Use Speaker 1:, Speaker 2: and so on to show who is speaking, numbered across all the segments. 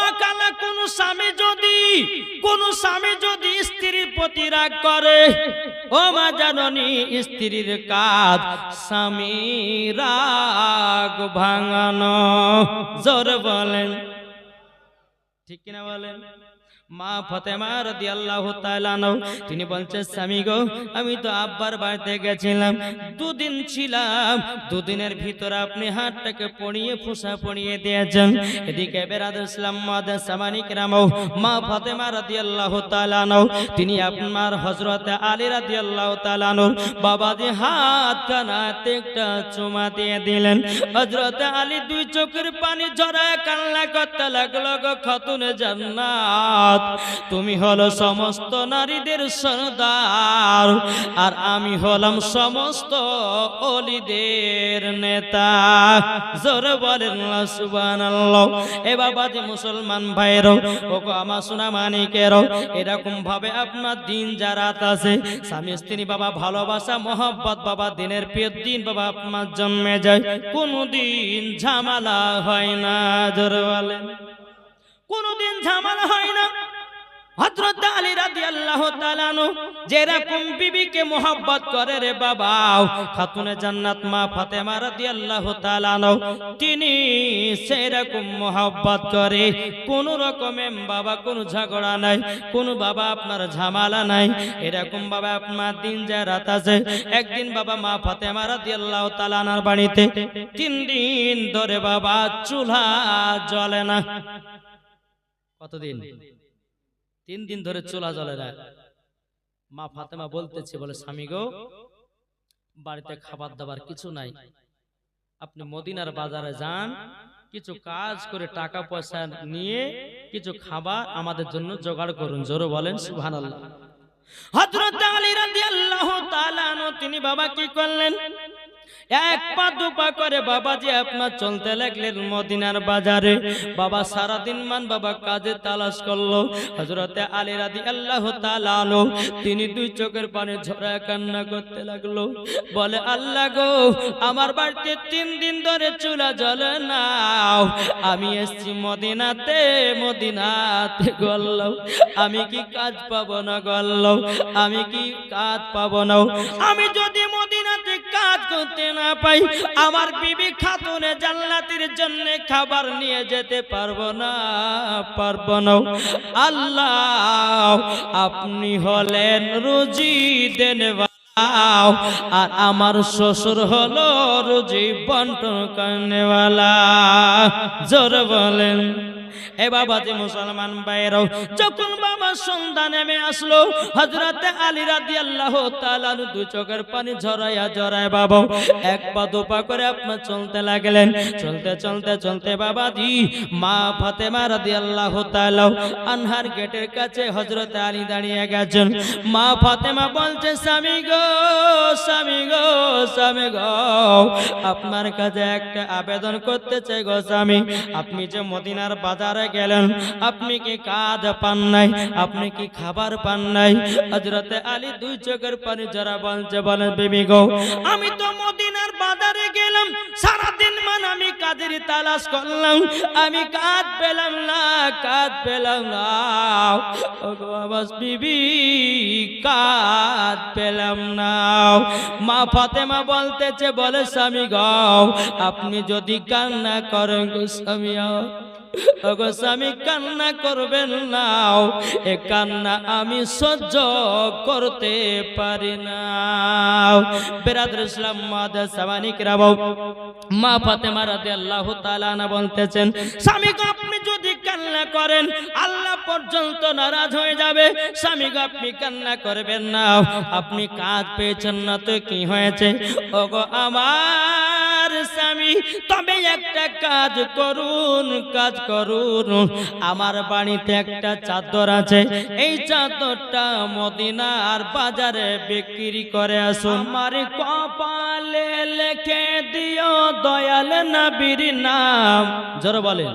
Speaker 1: মা কালা কোন স্বামী যদি স্ত্রীর প্রতি রাগ করে, ও মা জাননী, স্ত্রীর কাজ স্বামী রাগ ভাঙানো। জোরে বলেন ঠিক কিনা বলেন। মা ফাতেমা রাদিয়াল্লাহু তাআলা আনহা তিনি বলছেন, স্বামী গো, আমি তো আব্বার বাড়িতে গেছিলাম, দুদিন ছিলাম, দুদিনের ভিতরে আপনি হাতটাকে পড়িয়ে ফুসা পড়িয়ে দিয়েছেন। এদিকে বেরাদর ইসলাম মাদার সামানি কেরাম, মা ফাতেমা রাদিয়াল্লাহু তাআলা আনহা তিনি আপনার হযরত আলী রাদিয়াল্লাহু তাআলা আনহু বাবাজি হাত কানাতে একটা চুমা দিয়ে দিলেন। হযরত আলী দুই চোখের পানি ঝরায় কান্না করতে লাগলো, গো খাতুনে জান্নাত, তুমি হলো সমস্ত নারীদের সরদার, আর আমি হলাম সমস্ত ওলিদের নেতা। জোরে বলেন সুবহানাল্লাহ। এ বাবাজি মুসলমান ভাইরো, ওগো আমার সোনা মানিকেরো, এরকম ভাবে আপনার দিন যা রাত আছে, স্বামী স্ত্রী বাবা ভালোবাসা মহব্বত বাবা দিনের পর দিন বাবা আপনার জন্মে যায়, কোনদিন ঝামেলা হয় না। জোরে বলেন কোনদিন ঝামেলা হয় না। হযরত আলী রাদিয়াল্লাহু তাআলা আনহু যেরকম বিবিকে মোহাব্বত করে রে বাবা, খাতুনে জান্নাত মা ফাতেমা রাদিয়াল্লাহু তাআলা আনহা তিনি সেরকম মোহাব্বত করে। কোন রকমে বাবা কোনো ঝগড়া নাই, কোন বাবা আপনার ঝামেলা নাই। এরকম বাবা আপনার দিন যা রাত আছে। একদিন বাবা মা ফাতেমা রাদিয়াল্লাহু তাআলা আনহার বাড়িতে 3 দিন ধরে বাবা চুলা জ্বলে না। কতদিন? 3 দিন ধরে চুলা জ্বলে না। মা ফাতেমা বলতেছে, বলে স্বামী গো, বাড়িতে খাবার দাবার কিছু নাই, আপনি মদিনার বাজারে যান, কিছু কাজ করে টাকা পয়সা নিয়ে কিছু খাবার আমাদের জন্য জোগাড় করুন। জোরে বলেন সুবহানাল্লাহ। হযরত আলী রাদিয়াল্লাহু তাআলা আনহু তিনি বাবা কি করলেন, এক পা দুপা করে বাবাজি আপনার চলতে লাগলেন মদিনার বাজারে। বাবা সারাদিন মান বাবা কাজে তালাশ করলো। হযরতে আলী রাদিয়াল্লাহু তাআলা আনহু তিনি দুই চোখের পানি ঝরায় কান্না করতে লাগলো, বলে আল্লাহ গো, আমার বাড়িতে 3 দিন ধরে চুলা জ্বলে না, আমি এসেছি মদিনাতে গল্লাও, আমি কি কাজ পাবো না গল্লাও, আমি কি কাজ পাবো না? আমি যদি মদিনাতে কাজ করতে না পাই, আমার বিবি খাতুনে জান্নাতের জন্য খাবার নিয়ে যেতে পারবো না। আল্লাহ আপনি হলেন রুজি দেনওয়ালা, আর আমার শ্বশুর হলো রুজি বন্টন করনেওয়ালা। জোরে বলেন। এ বাবাজি মুসলমান ভাইরাও, যখন বাবা সন্ধ্যা নেমে আসলো, হযরতে আলী রাদিয়াল্লাহু তাআলা দুই চোখের পানি ঝরায় বাবা এক পা দুপা করে আপনার চলতে লাগলেন। চলতে বাবাজি মা ফাতেমা রাদিয়াল্লাহু তাআলা আনহার গেটের কাছে হযরতে আলী দাঁড়িয়ে গেছেন। মা ফাতেমা বলছে, স্বামী গো, আপনার কাছে একটা আবেদন করতে চাই গো স্বামী, আপনি যে মদিনার বাজারে গেলেন, আপনি কি কাজ পান নাই, আপনি কি খাবার পান নাই? হযরতে আলী দুই চোখের পানি ঝরা বলছে, বলেন বিবি গো, আমি তো মদিনার বাজারে গেলাম, সারা দিন মান আমি কাজের তালাশ করলাম, আমি কাজ পেলাম না। ওগো আবাস বিবি, কাজ পেলাম না। মা ফাতেমা বলতেছে, বলে স্বামী গো, আপনি যদি কান্না করেন গো স্বামী, ওগো স্বামী কান্না করবেন না, এ কান্না আমি সহ্য করতে পারি না। বেরাদর ইসলাম মাদার সামানি কেরাম, মা ফাতেমা রাদিয়াল্লাহু তাআলা আনহা বলতেছেন, স্বামী গো, আপনি যদি কান্না করেন আল্লাহ পর্যন্ত নারাজ হয়ে যাবে। স্বামী গো, আপনি কান্না করবেন না, আপনি কাজ পেয়েছেন না তো কি হয়েছে? ওগো আমার স্বামী, তবে একটা কাজ করুন, আমার বাড়িতে একটা চাদর আছে, এই চাদরটা মদিনার বাজারে বিক্রি করে আসুন, আমার কপালে লিখে দিও দয়াল নবীর নাম। জোরে বলেন,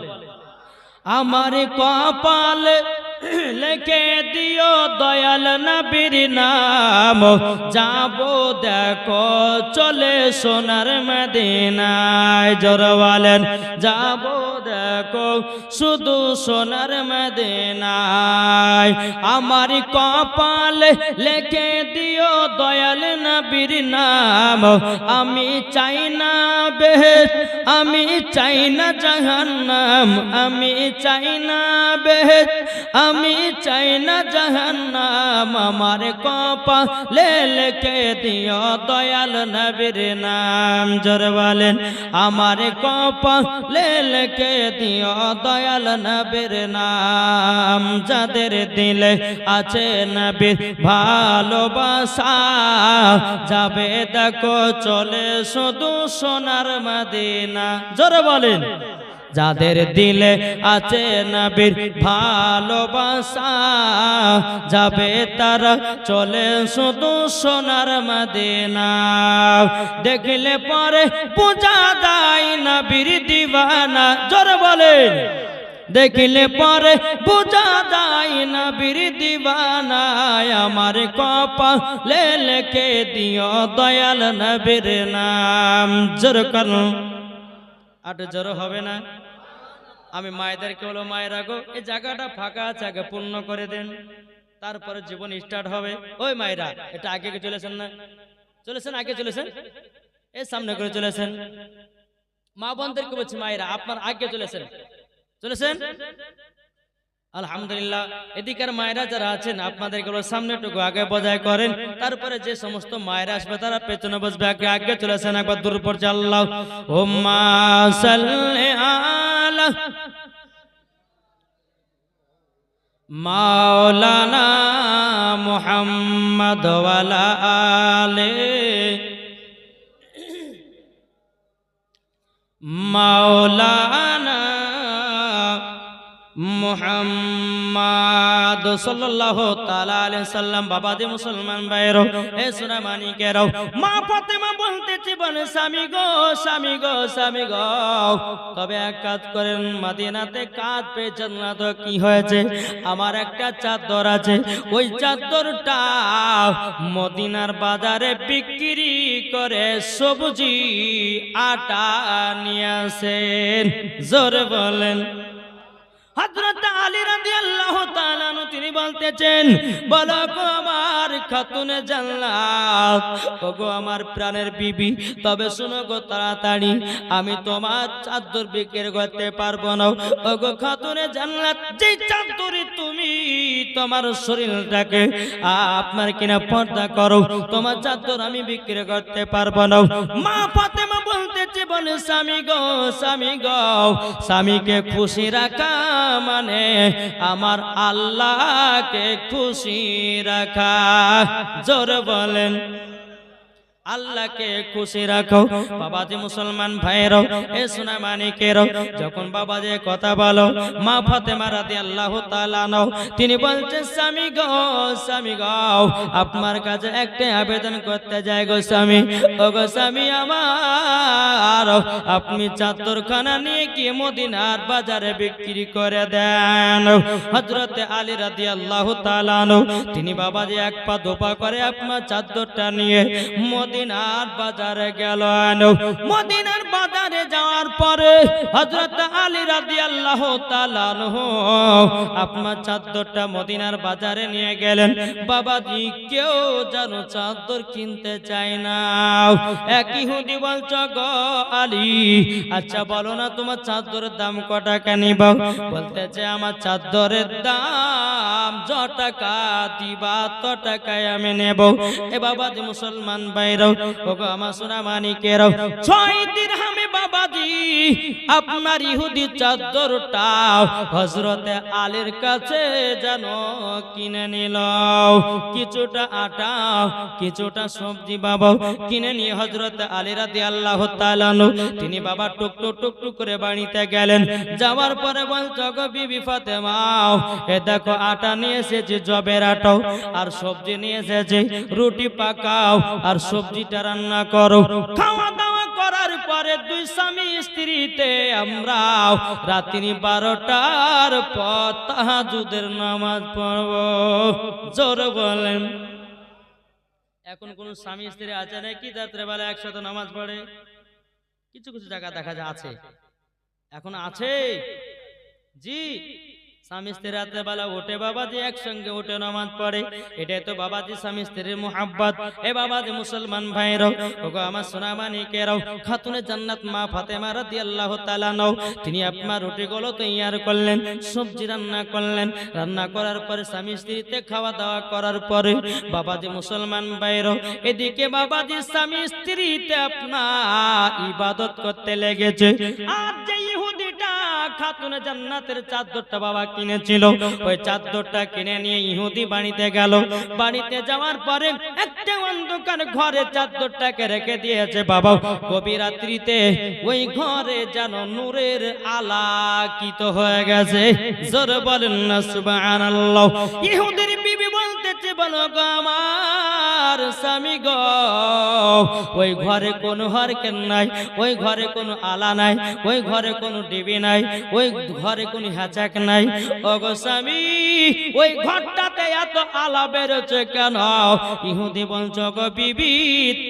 Speaker 1: আমার কপালে লিখে দিও দয়াল নবীর নাম, যাবো দেখো চলে সোনার মদিনায়। জোরে বলেন, যাবো দেখো শুধু সোনার মদিনায় আমার কপালে লিখে দিও দয়াল নবীর নাম আমি চাই না বেহেশত আমি চাই না জাহান্নাম আমি চাই না বেহেশত আমি চাই না জাহান্নাম আমার কপালে লিখে দিও দয়াল নবীর নাম জোরে বলেন আমার কপালে লিখে দিও দয়াল নবীর নাম যাদের দিলে আছে নবীর ভালোবাসা যাবে দেখো চলে শুধু সোনার মদিনা জোরে বলেন যাদের দিলে আছে নবীর ভালোবাসা যাবে তারা চলে শুধু সোনার মদিনা দেখলে পরে বোঝা যায় নবীর দিওয়ানা জোরে বলেন দেখলে পরে বোঝা যায় নবীর দিওয়ানা আমার কপালে লিখে দিও দয়াল নবীর নাম জোরে করো আট জোরে হবে না আমি মায়েদেরকে বলো মায়েরা গো এই জায়গাটা ফাঁকা আছে আগে পূর্ণ করে দেন তারপরে জীবন স্টার্ট হবে ওই মায়েরা এটা আগে চলেছেন না চলেছেন আগে চলেছেন এই সামনে করে চলেছেন মা বোনদেরকে বলছি মায়েরা আপনার আগে চলেছেন চলেছেন আলহামদুলিল্লাহ এদিকের মায়েরা যারা আছেন আপনাদেরকে সামনেটুকু আগে বজায় করেন তারপরে যে সমস্ত মায়েরা আসবে তারা পেছনে বসবে আগে আগে চলেছেন একবার দূর পর আল্লাহ হুম্মা সাল্লি আলা মাওলানা মুহাম্মদ ওয়ালা আলে মাওলানা মুহাম্মদ সাল্লাল্লাহু তাআলা আলাইহি সাল্লাম বাবাজি মুসলমান ভাইরা এ সোনা মানিকেরাও মা ফাতেমা বলতেছে বলে স্বামী গো স্বামী গো স্বামী গো তবে এক কাজ করেন মদিনাতে কাজ পেয়ে জান্নাত কি হয়েছে আমার একটা চাদর আছে ওই চাদরটা মদিনার বাজারে বিক্রি করে সবজি আটা নিয়ে আসেন জোরে বলেন হযরত আলী রাদিয়াল্লাহু তাআলা আনহু তিনি বলতেছেন বলো গো আমার খাতুনে জান্নাত ওগো আমার প্রাণের বিবি তবে শুনো গো তাড়াতাড়ি আমি তোমার চাদর বিক্রি করতে পারবো না ওগো খাতুনে জান্নাত যে চাদরে তুমি তোমার শরীরটাকে আপনার কিনা পর্দা করো তোমার চাদর আমি বিক্রি করতে পারবো না মা ফাতেমা বলতেছে বলে স্বামী গো স্বামী গো স্বামীকে খুশি রাখা মানে আমার আল্লাহকে খুশি রাখা জোরে বলেন আল্লাহকে খুশি রাখো বাবাজি মুসলমান ভাইরাও এ সোনা মানিকেরাও যখন বাবাজি কথা বলো মা ফাতেমা রাদিয়াল্লাহু তাআলা আনহা তিনি বলছেন স্বামী গো আপনার কাছে একটা আবেদন করতে যাই গো স্বামী ও গো স্বামী আমার আপনি চাদরখানা নিয়ে কি মদিনার বাজারে বিক্রি করে দেন হযরত আলী রাদিয়াল্লাহু তাআলা আনহু তিনি বাবাজি এক পা দোপা করে আপনার চাদরটা নিয়ে মদিনার বাজারে গেলেন মদিনার বাজারে যাওয়ার পরে হযরত আলী রাদিয়াল্লাহু তাআলা আনহু আপনার চাদরটা মদিনার বাজারে নিয়ে গেলেন বাবাজি কেউ যেন চাদর কিনতে চায় না এক ইহুদি বলছে গো আলী আচ্ছা বলো না তোমার চাদরের দাম কত টাকা নিব বলতেছে আমার চাদরের দাম যত টাকা দিবা তত টাকায় আমি নেব এ বাবাজি মুসলমান ভাইরাও ওগো আমার সোনা মানিকেরাও 6 দিরহামে বাবাজি আপনার ইহুদি চাদরটা হযরতে আলীর কাছে যেন কিনে নিল কিছুটা আটা কিছুটা সবজি বাবা কিনে নিয়ে হযরতে আলী রাদিয়াল্লাহু তাআলা আনহু তিনি বাবা টুকটুক টুকটুক করে বাড়িতে গেলেন যাওয়ার পরে বলছো গো বিবি ফাতেমা এ দেখো আটা নিয়ে এসেছি জবের আটা আর সবজি নিয়ে এসেছি রুটি পাকাও আর সবজিটা রান্না করো খাওয়া দাওয়া করার পরে দুই স্বামী স্ত্রীতে আমরা রাত্রি 12টার পর তাহাজ্জুদের নামাজ পড়ব জোরে বলেন এখন কোন স্বামী স্ত্রী আছে নাকি রাত্রে বেলা একসাথে নামাজ পড়ে কিছু কিছু জায়গা দেখা যায় আছে এখন আছে জি, স্বামী স্ত্রী রাতে বেলা উঠে বাবাজি একসঙ্গে উঠে নামাজ পড়ে, এটাই তো বাবাজি স্বামী স্ত্রীর মোহাব্বত। এ বাবাজি মুসলমান ভাইরাও, ওগো আমার সোনামানিকেরাও, খাতুনে জান্নাত মা ফাতেমা রাদিয়াল্লাহু তাআলা নাও, তিনি আপনার রুটিগুলো তৈয়ার করলেন, সবজি রান্না করলেন, রান্না করার পরে স্বামী স্ত্রীতে খাওয়া দাওয়া করার পরে বাবাজি মুসলমান ভাইরাও, এদিকে বাবাজি স্বামী স্ত্রীতে আপনার ইবাদত করতে লেগেছে। আর যে ইহুদিটা খাতুনে জান্নাতের চাদরটা বাবা কিনেছিল, ওই চাদরটা কিনে নিয়ে ইহুদি বাড়িতে গেল। বাড়িতে যাওয়ার পরে একটা অন্ধকার ঘরে চাদরটাকে রেখে দিয়েছে বাবা। গভীর রাত্রিতে ওই ঘরে যেন নূরের আলোকিত হয়ে গেছে। জোরে বলেন না সুবহানাল্লাহ। ইহুদির বিবি বলতেছে, বলো গো আমার স্বামী গো, ওই ঘরে কোনো হরকেন নাই, ওই ঘরে কোনো আলা নাই, ওই ঘরে কোনো ডিবি নাই, ওই ঘরে কোনো হ্যাচাক নাই। ওগো স্বামী, ওই ঘরটাতে এত আলা বেরোচ্ছে কেন? ইহুদি বলছে, গো বিবি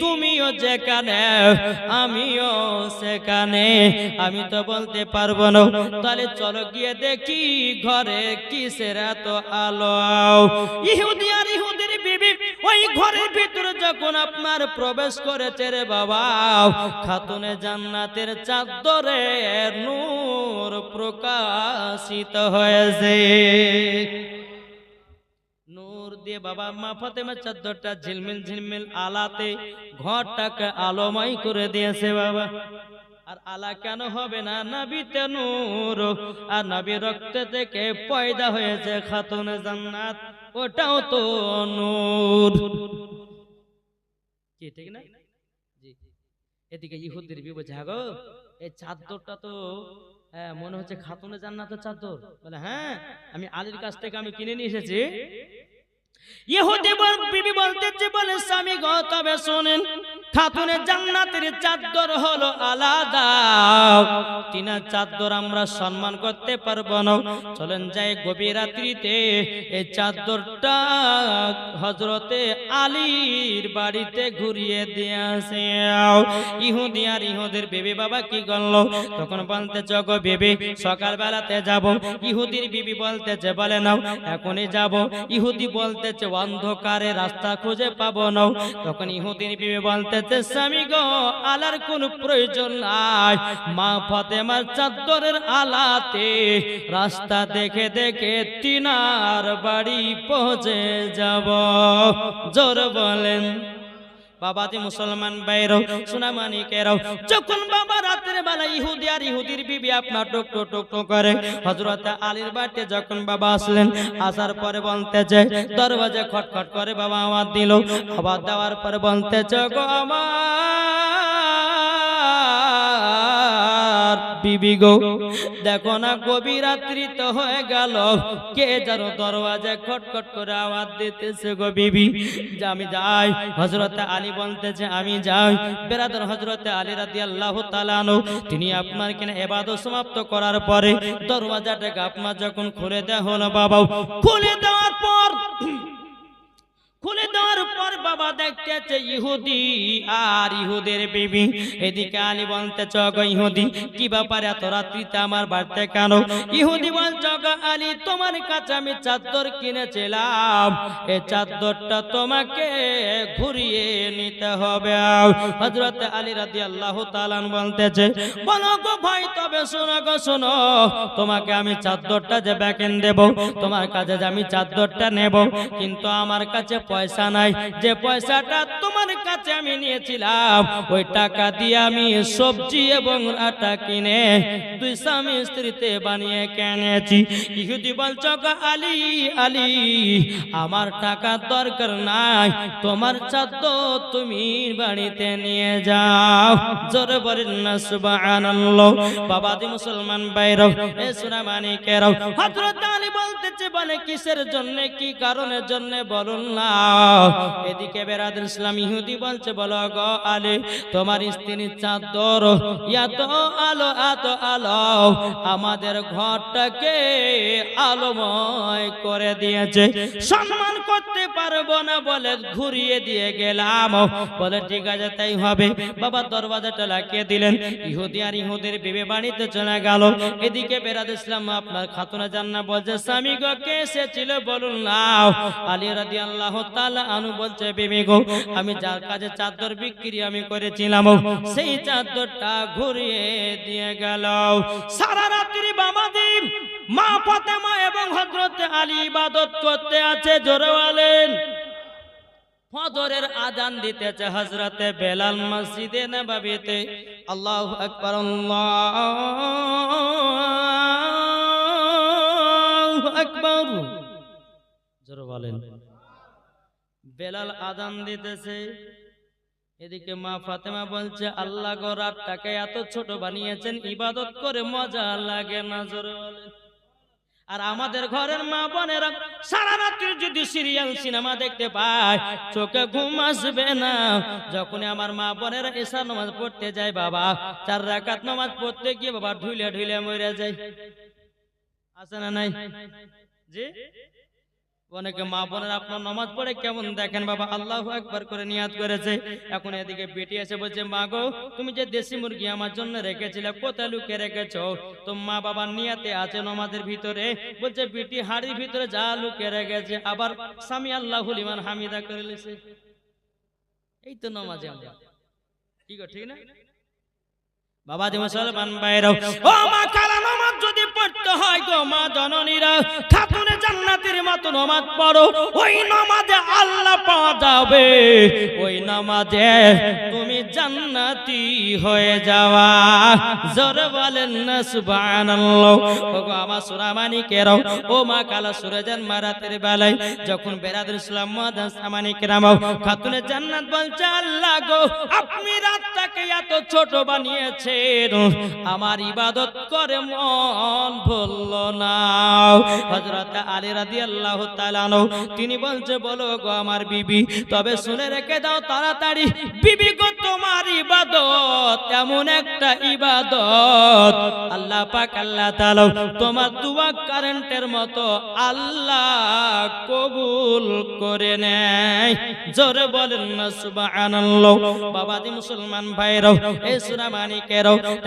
Speaker 1: তুমিও যেখানে আমিও সেখানে, আমি তো বলতে পারবো না। তাহলে চলো গিয়ে দেখি ঘরে কিসের এত আলো। ইহুদি আর ইহুদির বিবি ওই ঘরের ভিতরে যখন আপনার প্রবেশ করেছে রে বাবা, খাতুনে জান্নাতের চাদরে নূর প্রকাশিত হয়েছে। নূর দিয়ে বাবা মা ফাতেমার চাদরটা ঝিলমিল ঝিলমিল আলাতে ঘরটাকে আলোময় করে দিয়েছে বাবা। আর আলা কেন হবে না? নবীতে নূর, আর নবী রক্ত থেকে পয়দা হয়েছে খাতুনে জান্নাত, ওটাও তো নূর। কি ঠিক না? জি। এদিকে ইহুদির বিবি বলছে, গো এই চাদরটা তো মনে হচ্ছে খাতুনে জান্নাতের চাদর। বলে হ্যাঁ, আমি আলীর কাছ থেকে আমি কিনে নিয়ে এসেছি। ইহুদি বিবি বলতেছে, বলে স্বামী গো তবে শোনেন, খাতুনে জান্নাতের চাদর হলো আলাদা, তিনার চাদর আমরা সম্মান করতে পারবো না। চলেন যাই গভীর রাত্রিতে এই চাদরটা হযরতে আলীর বাড়িতে ঘুরিয়ে দিয়ে আসে। ইহুদি আর ইহুদির বিবি বাবা কি করলো? তখন বলতেছে, গো বিবি সকালবেলাতে যাব। ইহুদির বিবি বলতেছে, বলে নাও এখনই যাব। ইহুদি বলতেছে, অন্ধকারে রাস্তা খুঁজে পাবো না। তখন ইহুদির বিবি বলতেছে, স্বামী গো আলার কোন প্রয়োজন নাই, মা ফাতেমার চাদরের আলাতে রাস্তা দেখে দেখে তিনার বাড়ি পৌঁছে যাব। জোর বলেন বাবাজি মুসলমান ভাইরাও, সোনামানিকেরাও, যখন বাবা রাতের বেলা ইহুদি আর ইহুদির বিবি আপনার টুক টুক টুক টুক করে হযরতে আলীর বাড়িতে যখন বাবা আসলেন, আসার পরে বলতেছে, দরওয়াজা খটখট করে বাবা আওয়াজ দিল। আওয়াজ দেওয়ার পরে বলতেছে, গো আমার বিবি গো, দেখো না গভীর রাত্রি তো হয়ে গেল, কে যেন দরওয়াজা খটখট করে আওয়াজ দিতেছে। গো বিবি আমি যাই। হযরতে আলী বলতেছে, আমি যাই। বেরাদর হযরতে আলী রাদিয়াল্লাহু তাআলা আনহু তিনি আপনার কিনা ইবাদত সমাপ্ত করার পরে দরওয়াজাটাকে আপনার যখন খুলে দেওয়া হলো বাবা, খুলে দেওয়ার পর বাবা দেখতেছে ইহুদি আর ইহুদের বিবি। এদিকে আলী বলতেছে, গো ইহুদি কি ব্যাপার এত রাত্রিতে আমার বাড়িতে কেন? ইহুদি বলছে, গো আলী তোমার কাছে আমি চাদর কিনেছিলাম, এই চাদরটা তোমাকে ঘুরিয়ে নিতে হবে। হযরত আলী রাদিয়াল্লাহু তাআলা বলতেছে, বলো গো ভাই তবে শোনো গো শোনো, তোমাকে আমি চাদরটা যে বেকেন দেব, তোমার কাছে যে আমি চাদরটা নেব, কিন্তু আমার কাছে পয়সা নাই। যে পয়সাটা তোমার কাছে আমি নিয়েছিলাম, ওই টাকা দিয়ে আমি সবজি এবং আটা কিনে দুই স্বামী স্ত্রীতে বানিয়ে কিনেছি। ইহুদি বলছে, গো আলী আলী আমার টাকার দরকার নাই, তোমার চাদর তুমি বাড়িতে নিয়ে যাও। জোরে বলেন না সুবহানাল্লাহ। বাবাজি মুসলমান ভাইরাও, এ সোনামানিকেরাও, হযরত আলী বলতে বলছে বলে কিসের জন্য কি কারণের জন্য বলুন না। এদিকে বেরাদুল ইসলাম ইহুদি বলছে বলো গো আলী তোমার স্ত্রীর চাদর এত আলো এত আলো আমাদের ঘরটাকে আলোময় করে দিয়েছে, সম্মান করতে পারবো না বলে ঘুরিয়ে দিয়ে গেলাম। বলে ঠিক আছে তাই হবে। বাবা দরওয়াজাটা লাগিয়ে দিলেন, ইহুদি আর ইহুদির বিবি বাড়িতে চলে গেল। এদিকে বেরাদুল ইসলাম আপনার খাতুনা জান্নাত বলছে স্বামী গো কে এসেছিল বলুন না। আলী রাদিয়াল্লাহু তাআলা আনহু বলছে বিবি গো আমি যার কাছে চাদর বিক্রি আমি করেছিলাম সেই চাদরটা ঘুরিয়ে দিয়ে গেল। সারা রাত্রি বাবাজি মা ফাতেমা এবং হযরত আলী ইবাদত করতে আছে। জোরে বলেন। ফজরের আজান দিতেছে হযরতে বেলাল মসজিদে নববীতে। আল্লাহু আকবার আল্লাহু আকবার। জোরে বলেন। বেলাল আজান দিতেছে, এদিকে মা ফাতেমা বলছে আল্লাহ গো রাতটাকে এত ছোট বানিয়েছেন ইবাদত করে মজা লাগে না। জোরে বলেন। আর আমাদের ঘরের মা বোনেরা সারা রাত্রি যদি সিরিয়াল সিনেমা দেখতে পায় চোখে ঘুম আসবে না। যখন আমার মা বোনেরা এশার নামাজ পড়তে যায় বাবা 4 রাকাত নামাজ পড়তে গিয়ে বাবা ঢুলে ঢুলে মরে যায়। আছে না নাই? জি অনেকে মা বোনেরা আপনার নামাজ পড়ে কেমন দেখেন বাবা আল্লাহু আকবার করে নিয়াত করেছে। এখন এদিকে বেটি এসে বলছে মা গো তুমি যে দেশি মুরগি আমার জন্য রেখেছিলে কোথায় লুকিয়ে রেখেছো? তো মা বাবার নিয়াতে আছে নামাজের ভিতরে। বলছে বেটি হাড়ির ভিতরে যা লুকিয়ে রেখেছে আবার সামি আল্লাহু লিমান হামিদা করে লিছে। এই তো নামাজে আমরা কি গো ঠিক না বাবা? যে মুসলমান ভাইরা ও মা কালা নামাজ যদি পড়তে হয় গো মা জননীরা খাতুনে জান্নাতের মতো নামাজ পড়ো। ওই নামাজে আল্লাহ পাওয়া যাবে, ওই নামাজে তুমি জান্নাতি হয়ে যাওয়া। জোরে বলেন না সুবহানাল্লাহ। ও গো আমার সুরামানিকেরা ও মা কালা সুরাজান মারাতের বেলায় যখন বেরাদুল ইসলাম মুআদ্দাস সামানিকেরাম খাতুনে জান্নাত বলছে আল্লাহ গো আপনি রাতটাকে এত ছোট বানিয়েছে আমার ইবাদত করে মন ভুলল না। হযরত আলী রাদিয়াল্লাহু তাআলা তিনি বলছে বলো গো আমার বিবি তবে শুনে রেখে দাও তাড়াতাড়ি বিবি গো তোমার ইবাদত এমন একটা ইবাদত আল্লাহ পাক আল্লাহ তাআলা তোমার দোয়া কারেন্টের মতো আল্লাহ কবুল করে নেয়। জোরে বলেন না সুবহানাল্লাহ। বাবাজি মুসলমান ভাইরা এই সূরা মানিকের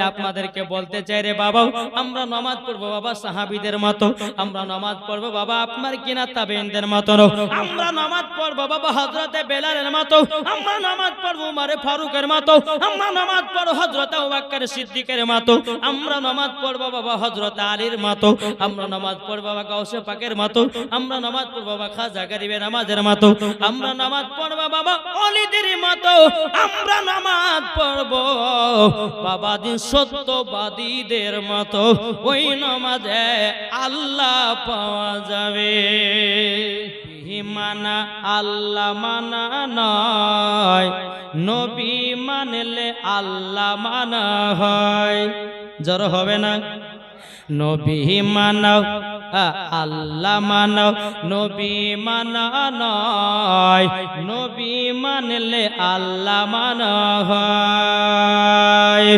Speaker 1: আপনাদেরকে বলতে চাই রে বাবা আমরা নামাজ পড়বো বাবা সাহাবীদের মতো, আমরা নামাজ পড়বো বাবা আপনার কিনা তাবেঈনদের মতো, আমরা নামাজ পড়বো বাবা হযরতে বেলালের মতো, আমরা নামাজ পড়বো উমর ফারুকের মতো, আমরা নামাজ পড়বো হযরত আবু বকর সিদ্দিকের মতো, আমরা নামাজ পড়বো বাবা হযরত আলীর মতো, আমরা নামাজ পড়বো বাবা গাউসে পাকের মতো, আমরা নামাজ পড়বো বাবা খাজা গরিবের নামাজের মতো, আমরা নামাজ পড়বো বাবা ওলিদের মতো, আমরা নামাজ পড়বো বাবা দিন সত্যবাদীদের মতো। ওই নামাজে আল্লাহ পাওয়া যাবে। মানা আল্লাহ মানা নয়, নবী মানলে আল্লাহ মানা হয়। জড়ো হবে না? নবী মানাও আল্লাহ মানাও, নবী মানা নয়, নবী মানলে আল্লাহ মানা হয়।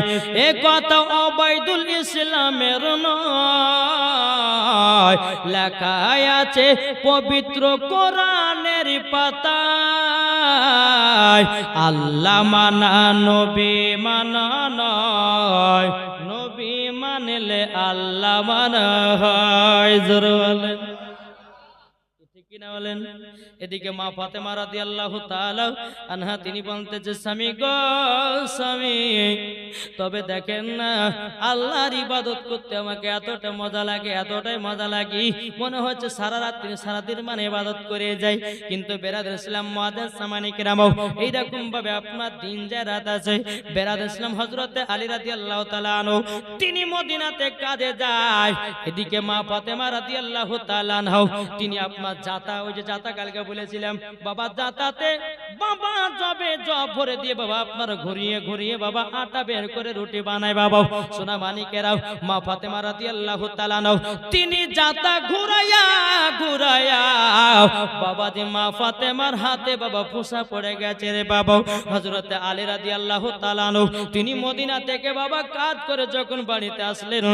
Speaker 1: এ কথা ওবাইদুল ইসলামের নয়, লেখা আছে পবিত্র কোরআনের পাতায়। আল্লাহ মানা নবী মানা নয়, নবী মানলে আল্লাহ মানা হয়। জোরে বলেন ঠিক কিনা বলেন? এদিকে মা ফাতেমা রাদিয়াল্লাহু তাআলা আনহা তিনি বলতেছে স্বামী গো স্বামী তবে দেখেন না আল্লাহর ইবাদত করতে আমাকে এতটা মজা লাগে, এতটাই মজা লাগে মনে হচ্ছে সারা রাত্রি সারা দিন মানে ইবাদত করে যাই। কিন্তু বেরাদুল ইসলাম মুআদ্দাস সামানিকেরাম এইরকম ভাবে আপনার দিন যায় রাত আছে। বেরাদুল ইসলাম হযরতে আলী রাদিয়াল্লাহু তাআলা আনহু তিনি মদিনাতে কাজে যায়। এদিকে মা ফাতেমা রাদিয়াল্লাহু তাআলা আনহা তিনি আপনার জাতা ওই যে জাতা কালকে বলেছিলাম বাবা জাতাতে বাবা জবে জব ভরে দিয়ে বাবা আপনার ঘুরিয়ে ঘুরিয়ে বাবা আটা বের করে রুটি বানায় বাবা। সোনা মানিকেরাও মা ফাতেমা রাদিয়াল্লাহু তাআলা আনহা তিনি জাতা ঘুরাইয়া ঘুরায়া বাবাজি মা ফাতেমার হাতে বাবা ফোঁসা পড়ে গেছে রে বাবা। হযরতে আলী রাদিয়াল্লাহু তাআলা আনহু তিনি মদিনা থেকে বাবা কাজ করে যখন বাড়িতে আসলেন,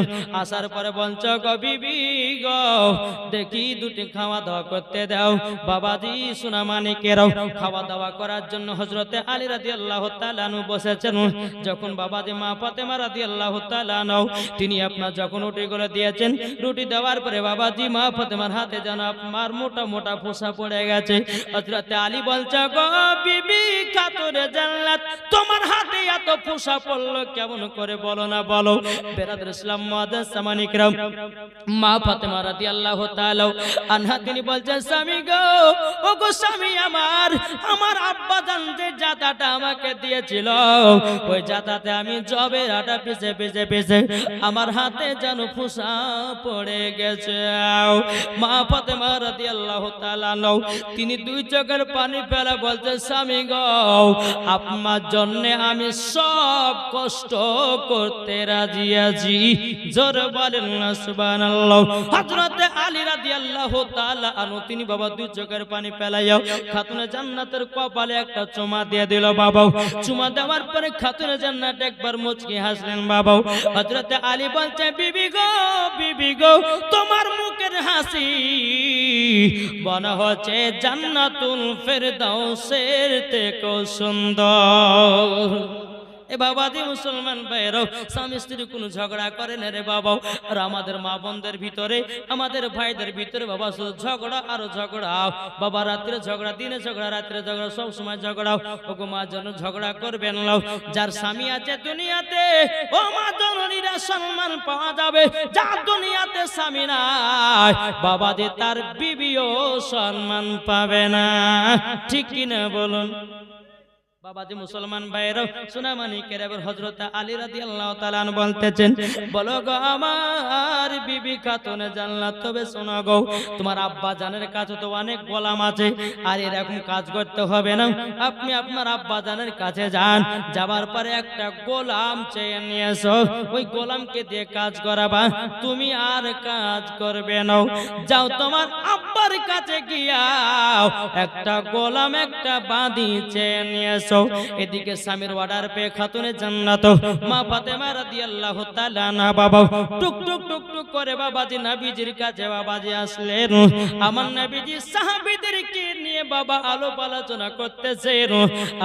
Speaker 1: আসার পরে বলছ গো বিবি গো দেখি দুটি খাওয়া দাওয়া করতে দাও। বাবাজি সোনা মানিকেরাও খাওয়া দাওয়া করার জন্য হযরতে আলী রাদিয়াল্লাহু তাআলা আনহু বসেছেন। যখন বাবাজি মা ফাতেমা রাদিয়াল্লাহু তাআলা আনহু তিনি আপনার যখন রুটিগুলো দিয়েছেন, রুটি দেওয়ার পরে বাবাজি মা ফাতেমার হাতে যেন আপনার মোটা মোটা ফোঁসা পড়ে গেছে। হযরতে আলী বলছে গো বিবি খাতুনে জান্নাত তোমার হাতে এত ফোঁসা পড়লো কেমন করে বলো না বলো। বেরাদর ইসলাম মুআজ্জাজ সামানি কিরাম মা ফাতেমা রাদিয়াল্লাহু তাআলা আনহা তিনি বলছেন স্বামী গো ও গো স্বামী আমার আব্বা জান যে জাতাটা আমাকে দিয়েছিল ওই জাতাতে আমি জবের আটা পিছে পিছে পিছে আমার হাতে যেন ফোঁসা পড়ে গেছে। মা ফাতেমা রাদিয়াল্লাহু তাআলা তিনি দুই চোখের পানি ফেলে বলতে স্বামী গো আপনার জন্য আমি সব কষ্ট করতে রাজি আছি। জোরে বলেন না সুবহানাল্লাহ। হযরতে আলী রাদিয়াল্লাহু তাআলা আনহু তিনি বাবা দুই চোখের পানি ফেলাইয়া খাতুনে জান্নাতের কপালে একটা চুমা দিয়ে দিল বাবা। চুমা দেওয়ার পরে খাতুনে জান্নাত একবার মুচকি হাসলেন বাবা। হযরতে আলী বলছে বিবি গো তোমার মুখের হাসি মনে হচ্ছে জান্নাতুল ফেরদাউসের থেকেও সুন্দর। এ বাবাজি মুসলমান ভাইরাও স্বামী স্ত্রী কোনো ঝগড়া করে না রে বাবা। আর আমাদের মা বোনদের ভিতরে আমাদের ভাইদের ভিতরে বাবা শুধু ঝগড়া আর ঝগড়া। বাবা রাত্রে ঝগড়া দিনে ঝগড়া রাত্রে ঝগড়া সব সময় ঝগড়াও। ওগো মা জন ঝগড়া করবেন না। যার স্বামী আছে দুনিয়াতে ও মা জননীরা সম্মান পাওয়া যাবে। যার দুনিয়াতে স্বামী নাই বাবাজি তার বিবিও সম্মান পাবে না। ঠিক কিনা বলুন বাবাজি মুসলমান ভাইরা সোনা মানিকের। এবার হযরত আলী রাদিয়াল্লাহু তাআলা আনহু বলতেছেন বলো গো আমার বিবি খাতুনে জান্নাত তবে শোনো গো তোমার আব্বা জানের কাছে তো অনেক গোলাম আছে, আর এরকম কাজ করতে হবে না। আপনি আপনার আব্বা জানের কাছে যান, যাবার পরে একটা গোলাম চেয়ে নিয়ে এসো, ওই গোলামকে দিয়ে কাজ করাবা, তুমি আর কাজ করবে না। যাও তোমার আব্বার কাছে গিয়া একটা গোলাম একটা বাঁধি চেয়ে নিয়ে এসো। এদিকে স্বামীর অর্ডার পেয়ে খাতুনে জান্নাত মা ফাতেমা রাদিয়াল্লাহু তাআলা আনহা বাবা টুক টুক টুক টুক করে বাবাজি নবীজির কাছে বাবাজি আসলেন। আমার নবীজি সাহাবীদেরকে নিয়ে বাবা আলাপ আলোচনা করতেছেন।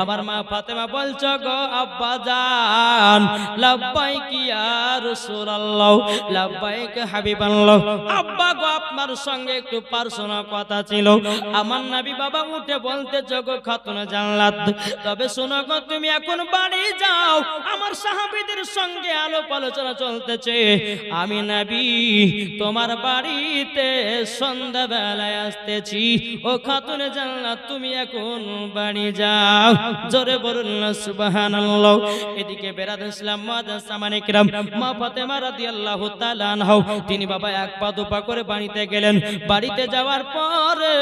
Speaker 1: আমার মা ফাতেমা বলছো গো আব্বা জান লাব্বাইক ইয়া রাসূলুল্লাহ লাব্বাইক হাবিবাল্লাহ। আব্বা গো আপনার সঙ্গে একটু পার্সোনাল কথা ছিল। আমার নবী বাবা উঠে বলতে গো খাতুনে জান্নাত তবে শোনো গো তুমি এখন বাড়ি যাও, আমার সাহাবীদের সঙ্গে আলাপ আলোচনা চলতেছে। আমি নবী তোমার বাড়িতে সন্ধ্যা বেলায় আসতেছি। ও খাতুনে জান্নাত তুমি এখন বাড়ি যাও। জোরে বলুন না সুবহানাল্লাহ। এদিকে বেরাদর ইসলাম মুআজ্জাজ সামানি কিরাম মা ফাতেমা রাদিয়াল্লাহু তাআলা আনহা তিনি বাবা এক পা দুপা করে বাড়িতে গেলেন। বাড়িতে যাওয়ার পরে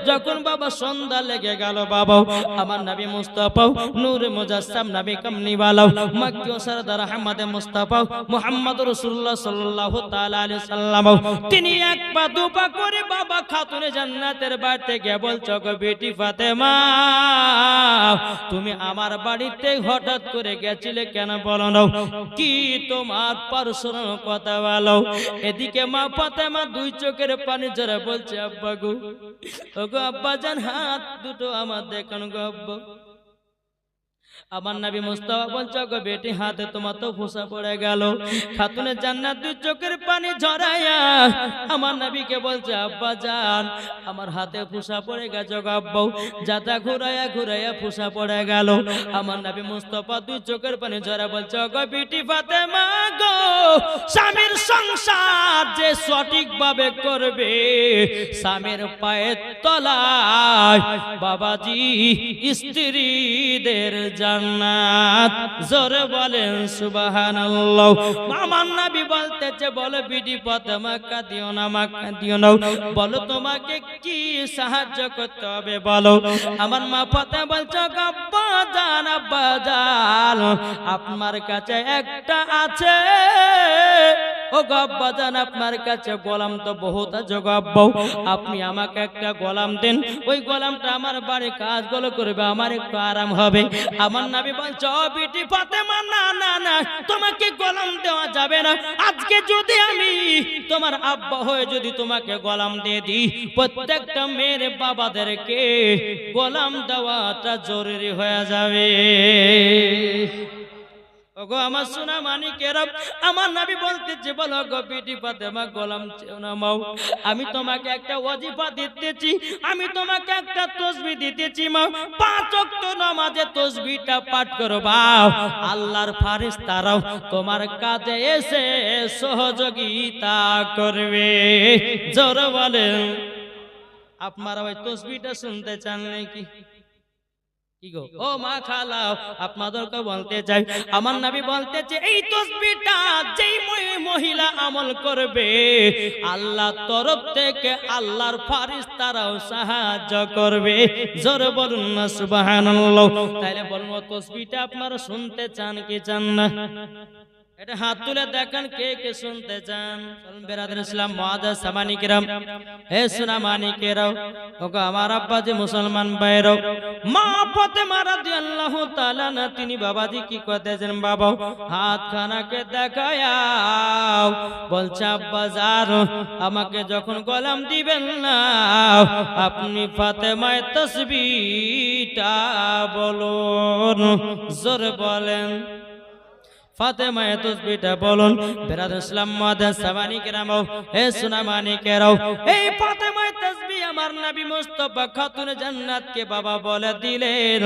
Speaker 1: যখন বাবা সন্ধ্যা লেগে গেল বাবা আমার নবী মুস্তাফা নূরে মুজাসসাম নবী কামলিওয়ালা মক্কি ও সরদার আহমদ মুস্তাফা মুহাম্মদ রাসূলুল্লাহ সাল্লাল্লাহু তাআলা আলাইহি সাল্লাম তিনি এক পা দুপা করে বাবা খাতুনে জান্নাতের বাড়িতে গিয়ে বলছো গো বেটি ফাতেমা তুমি আমার বাড়িতে হঠাৎ করে গেছিলে কেন বলো না, কি তোমার পার্সোনাল কথা বলো। এদিকে মা ফাতেমা দুই চোখের পানি ঝরে বলছে আব্বা গো ওগো আব্বা জান হাত দুটো আমার দেখুন গো আব্বা। আমার নবী মুস্তাফা বলছো গো বেটি হাতে তোমার তো ফোঁসা পড়ে গেল। খাতুনে জান্নাত দুই চোখের পানি ঝরাইয়া আমার নবীকে বলছে আব্বা জান আমার হাতে ফোঁসা পড়ে গেছে গো আব্বা। যাতা ঘুরাইয়া ঘুরাইয়া ফোঁসা পড়ে গেল। আমার নবী মুস্তাফা দুই চোখের পানি ঝরা বলছো গো বেটি ফাতেমা গো স্বামীর সংসার যে সঠিকভাবে করবে স্বামীর পায়ের তলায় বাবাজি স্ত্রীদের জান্নাত। জোরে বলেন সুবহানাল্লাহ। আমার নবী বলতেছে বলো বিডি ফাতেমা কাঁদিও না মা কাঁদিও না, বলো তোমাকে কি সাহায্য করতে হবে বলো। আমার মা ফাতেমা বলছে আব্বা জান আপনার কাছে একটা আছে ও গো আব্বাজান আপনার কাছে গোলাম তো বহুত আছে গো আব্বা, আপনি আমাকে একটা গোলাম দেন, ওই গোলামটা আমার বাড়ির কাজগুলো করবে, আমার একটু আরাম হবে। আমার নবী বলছে ও বিটি ফাতেমা, না না না, তোমাকে গোলাম দেওয়া যাবে না। আজকে যদি আমি তোমার আব্বা হয়ে যদি তোমাকে গোলাম দিয়ে দিই, প্রত্যেকটা মেয়ের বাবাদেরকে গোলাম দেওয়াটা জরুরি হয়ে যাবে। ওগো আমার সোনা মানিকেরা, আমার নবী বলতেছে বলো গো বিটি ফাতেমা গোলাম চেও না মাও, আমি তোমাকে একটা ওয়াজিফা দিতেছি, আমি তোমাকে একটা তাসবিহ দিতেছি মাও, 5 ওয়াক্ত নামাজে তাসবিহটা পাঠ করবা, আল্লাহর ফেরেশতারাও তোমার কাজে এসে সহযোগিতা করবে। জোরে বলেন আপনারা ওই তাসবিহটা শুনতে চান নাকি? কি গো ও মা খালাও, আপনাদেরকে বলতে চাই আমার নবী বলতেছে এই তাসবিহটা যেই মহিলা আমল করবে, আল্লাহর তরফ থেকে আল্লাহর ফেরেশতারাও সাহায্য করবে। জোরে বলুন না সুবহানাল্লাহ। তাইলে বলুন তাসবিহটা আপনারা শুনতে চান কি চান না? এটা হাত তুলে দেখেন কে কে শুনতে চান। চলুন বেরাদার ইসলাম মুআজ্জাজ সামানি কিরাম, হে সোনা মানিকেরাও, ওগো আমার আব্বাজি মুসলমান ভাইরাও, মা ফাতেমা রাদিয়াল্লাহু তাআলা না তিনি বাবাজি কি করতেছেন, বাবা হাত খানাকে দেখায়াও, বলছে আব্বা যার আমাকে যখন গোলাম দিবেন না, আপনি ফাতেমায় তাসবিহটা বলুন। জোরে বলেন ফাতেমায়ে তাসবিহটা বলুন। বেরাদার ইসলাম মুআজ্জাজ সামানি কিরাম, হে সোনা মানিকেরাও, এই ফাতেমায়ে তাসবিহ আমার নবী মুস্তাফা খাতুনে জান্নাতকে বাবা বলে দিলেন।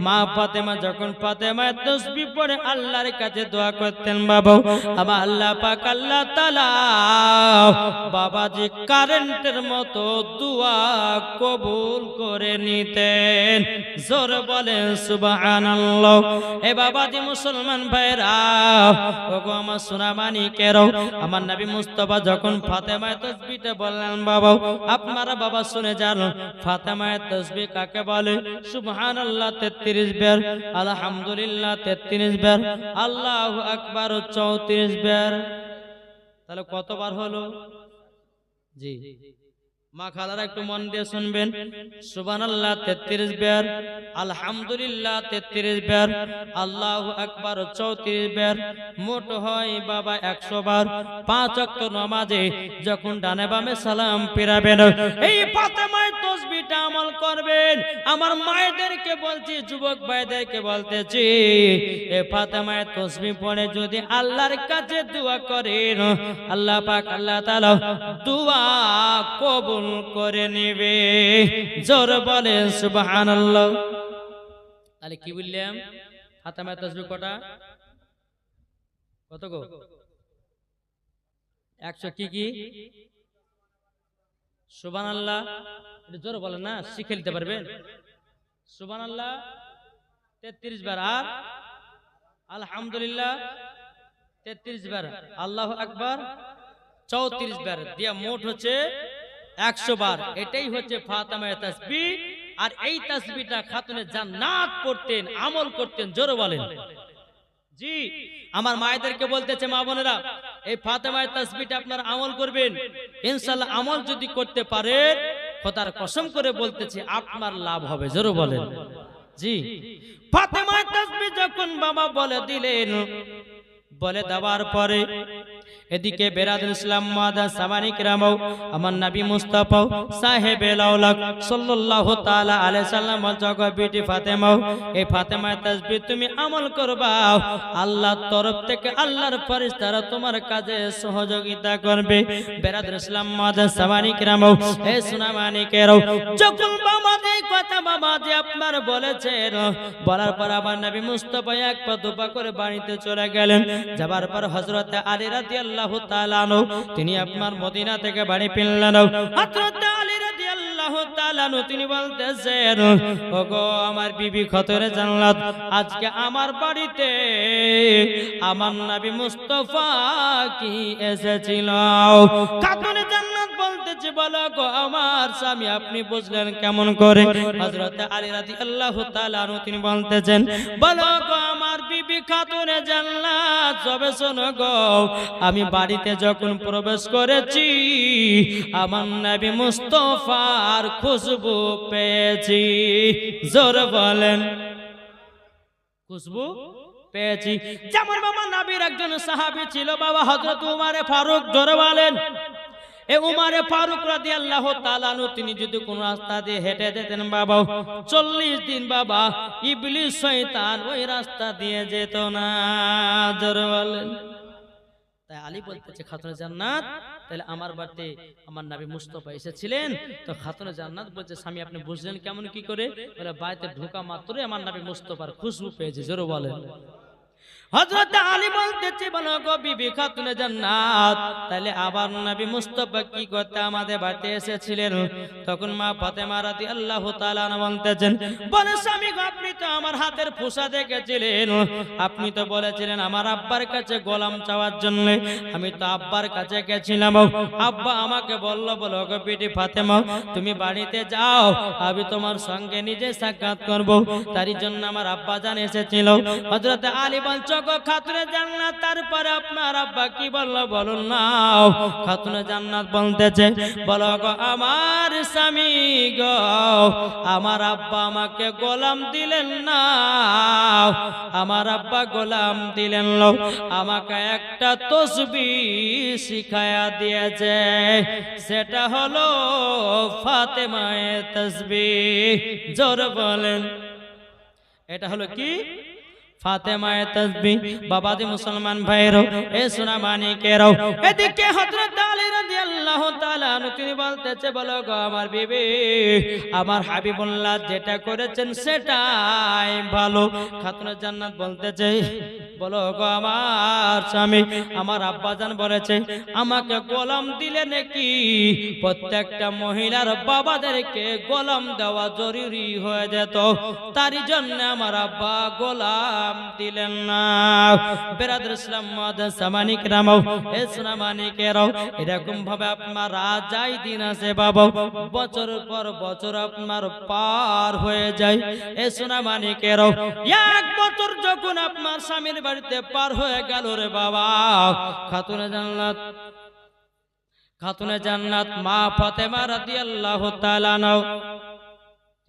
Speaker 1: মা ফাতেমা যখন ফাতেমায়ে তাসবিহ পড়ে আল্লাহর কাছে দোয়া করতেন, বাবা আমার আল্লাহ পাক আল্লাহ তাআলা বাবাজি কারেন্টের মতো দোয়া কবুল করে নিতেন। জোরে বলেন সুবহানাল্লাহ। এ বাবাজি মুসলমান ভাইরা, ওগো আমার সোনা মানিকেরাও, আমার নবী মুস্তাফা যখন ফাতেমায়ে তাসবিহটা বললেন, বাবা আপনারা বাবা শুনে যান ফাতেমায়ে তাসবিহ কাকে বলে। সুবহানাল্লাহ 33 বার, আলহামদুলিল্লাহ 33 বার, আল্লাহু আকবার 34 বার। তাহলে কতবার হলো? জি মা খালারা একটু মন দিয়ে শুনবেন। সুবহানাল্লাহ 33 বার, আলহামদুলিল্লাহ 33 বার, আল্লাহু আকবার 34 বার, মোট হয় বাবা 100 বার। 5 ওয়াক্ত নামাজে যখন ডানে বামে সালাম ফিরাবেন, এই ফাতেমায়ে তাসবিহটা আমল করবেন। আমার মায়েদেরকে বলছি, যুবক ভাইদেরকে বলতেছি, এই ফাতেমায়ে তাসবিহ পড়ে যদি আল্লাহর কাছে দোয়া করেন, আল্লাহ পাক আল্লাহ তাআলা দোয়া কবুল করে নেবে। জোরে বলেন সুবহানাল্লাহ। তাহলে কি বললাম? ফাতেমায়ে তাসবিহ কটা? কত গো? 100 কি কি? সুবহানাল্লাহ এটা জোরে বলেন না, শিখে নিতে পারবেন। সুবহানাল্লাহ 33 বার, আর আলহামদুলিল্লাহ 33 বার, আল্লাহু আকবার 34 বার, দিয়া মোট হচ্ছে 100 বার। এটাই হচ্ছে ফাতেমায়ে তাসবিহ। আর এই তাসবিহটা খাতুনে জান্নাত পড়তেন, আমল করতেন। জোরে বলেন জি। আমার মায়েদেরকে বলতেছে, মা বোনেরা এই ফাতেমায়ে তাসবিহটা আপনারা আমল করবেন, ইনশাআল্লাহ আমল যদি করতে পারেন খোদার কসম করে বলতেছি আপনার লাভ হবে। জোরে বলেন জি। ফাতেমায়ে তাসবিহ যখন বাবা বলে দিলেন, বলে দেওয়ার পরে এদিকে বেরাদার ইসলাম মুআজ্জাজ সামানি কিরাম, আমার নবী মুস্তাফা সাহেবে লাউলাক সাল্লাল্লাহু তাআলা আলাইহি সাল্লাম বলছো বিটি ফাতেমা, এই ফাতেমায়ে তাসবিহ তুমি আমল করবা, আল্লাহর তরফ থেকে আল্লাহর ফেরেশতারা তোমার কাজে সহযোগিতা করবে। বেরাদার ইসলাম মুআজ্জাজ সামানি কিরাম, হে সোনা মানিকেরাও, যখন বাবা এই কথা বাবা যে আপনার বলেছেন, বলার পর আমার নবী মুস্তাফা এক পা দুপা করে বাড়িতে চলে গেলেন। যাবার পর হযরত আলী রাদিয়াল্লাহু তাআলা আনহু তিনি আপনার মদিনা থেকে বাড়ি ফিরলেন। হযরত আলী রাদিয়াল্লাহু তাআলা আনহু তিনি বলতেছেন, ওগো আমার বিবি খতরে জান্নাত, আজকে আমার বাড়িতে আমার নবী মুস্তাফা কি এসেছিল। খাতুনে জান্নাত বলতেছে, বলো গো আমার স্বামী আপনি বুঝলেন কেমন করে? হযরত আলী রাদিয়াল্লাহু তাআলা আনহু তিনি বলতেছেন, বলো গো আমার বিবি বিবি খাতুনে জান্নাত সবে শোনো গো, আমি বাড়িতে যখন প্রবেশ করেছি আমার নবী মুস্তাফার খুশবু পেয়েছি। জোর বলেন খুশবু পেয়েছি। যেমন বাবা নবীর একজন সাহাবী ছিল বাবা হযরত উমর ফারুক। জোরে বলেন এ উমর ফারুক রাদিয়াল্লাহু তাআলা আনহু, তিনি যদি কোন রাস্তা দিয়ে হেঁটে যেতেন বাবা 40 দিন বাবা ইবলিস শয়তান ওই রাস্তা দিয়ে যেত না। জোরে বলেন। তাই আলী বলতেছে খাতুনে জান্নাত, তাহলে আমার বাড়িতে আমার নবী মুস্তাফা এসেছিলেন। তো খাতুনে জান্নাত বলছে স্বামী আপনি বুঝলেন কেমন কি করে? বলে বাড়িতে ঢোকা মাত্রই আমার নবী মুস্তাফার খুশবু পেয়েছে। জোরে বলেন। হযরত আলী বলতেছে বলো গো বিবি খাতুনে জান্নাত, তাহলে আবার নবী মুস্তাফা কি করতে আমাদের বাড়িতে এসেছিলেন? তখন মা ফাতেমা রাদিয়াল্লাহু তাআলা আনহা বলতেছেন, বলে স্বামী গো আপনি তো আমার হাতের পোশাক দেখেছিলেন, আপনি তো বলেছিলেন আমার আব্বার কাছে গোলাম চাওয়ার জন্য। আমি তো আব্বার কাছে গেছিলাম, আব্বা আমাকে বলল বলো গো বিবি ফাতেমা তুমি বাড়িতে যাও, আমি তোমার সঙ্গে নিজে সাক্ষাৎ করব। তারই জন্য আমার আব্বা জান এসেছিল। হযরত আলী বলছে খাতুনে জান্নাত তারপরে আপনার আব্বা কি বলল বলুন না। খাতুনে জান্নাত বলতেছে বলো গো আমার স্বামী গো, আমার আব্বা আমাকে গোলাম দিলেন না, আমার আব্বা গোলাম দিলেন না, আমাকে একটা তাসবিহ শিখায়া দিয়েছে, সেটা হলো ফাতেমায়ে তাসবিহ। জোরে বলেন এটা হলো কি? ফাতেমায়ে তাসবিহ। বাবাজি মুসলমান ভাইরো এ সোনা মানিকেরও, এদিকে হযরত আলী রাদিয়াল্লাহু তাআলা আনহু তিনি বলতেছে বলো গো আমার বিবি, আমার হাবিবুল্লাহ যেটা করেছেন সেটাই ভালো। খাতুনে জান্নাত বলতেছে বলো গো আমার স্বামী, আমার আব্বাজান বলেছে আমাকে গোলাম দিলে নাকি প্রত্যেকটা মহিলার বাবাদেরকে গোলাম দেওয়া জরুরি হয়ে যেত, তারই জন্য আমার আব্বা গোলাম দিলেন না। বেরাদর ইসলাম মুআদ্দাস সামানিক রামাও এ সোনা মানিকেরাও, এরকম ভাবে আপনার রাজাই দিন আছে বাবা, বছর পর বছর আপনার পার হয়ে যায়। এ সোনা মানিকেরাও, এক বছর যখন আপনার স্বামীর বাড়িতে পার হয়ে গেল রে বাবা, খাতুনে জান্নাত মা ফাতেমা রাদিয়াল্লাহু তাআলা আনহা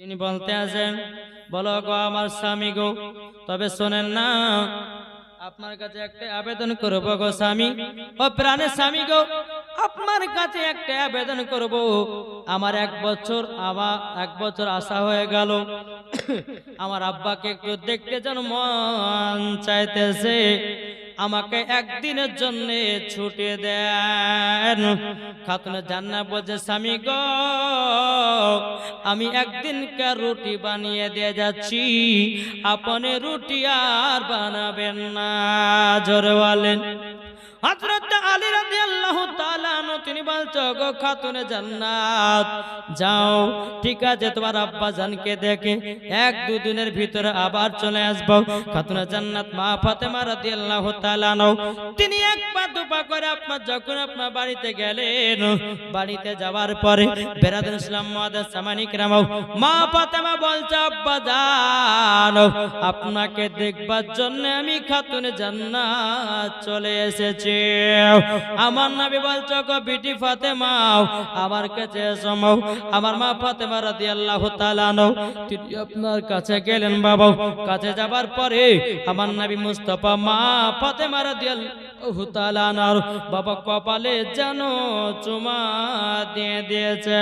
Speaker 1: তিনি বলতে আছেন বলো গো আমার স্বামী গো, তবে শোনেন না আপনার কাছে একটা আবেদন করবো গো স্বামী, ও প্রাণের স্বামী গো আপনার কাছে একটা আবেদন করব। আমার এক বছর আশা হয়ে গেল, আমার আব্বাকে একটু দেখতে যেন মন চাইতেছে, আমাকে একদিনের জন্য ছুটি দেন। খাতুনে জান্নাত বলছে স্বামী গো আমি একদিনকার রুটি বানিয়ে দিয়ে যাচ্ছি, আপনি রুটি আর বানাবেন না। জোরে বলেন। হযরত আলী রাদিয়াল্লাহু তাআলা আনহু তিনি বলছো গো খাতুনে জান্নাত যাও, ঠিক আছে তোমার আব্বা জানকে দেখে 1-2 দিনের ভিতরে আবার চলে আসবো। খাতুনে জান্নাত মা ফাতেমা রাদিয়াল্লাহু তাআলা আনহা তিনি এক পা দুপা করে যখন আপনার বাড়িতে গেলেন, বাড়িতে যাওয়ার পরে বেরাদর ইসলাম মুআদ্দাস সামানিক রামাও মা ফাতেমা বলছে আব্বা জান আপনাকে দেখবার জন্য আমি খাতুনে জান্নাত চলে এসেছি। আমার নবী বলছো গো বিটি ফাতেমা আমার কাছে এসো। আমার মা ফাতেমা রাদিয়াল্লাহু তাআলা আনহা তিনি আপনার কাছে গেলেন বাবা। কাছে যাবার পরে আমার নবী মুস্তাফা মা ফাতেমা রাদিয়াল্লাহু তাআলা আনহার বাবা কপালে যেন চুমা দিয়ে দিয়েছে।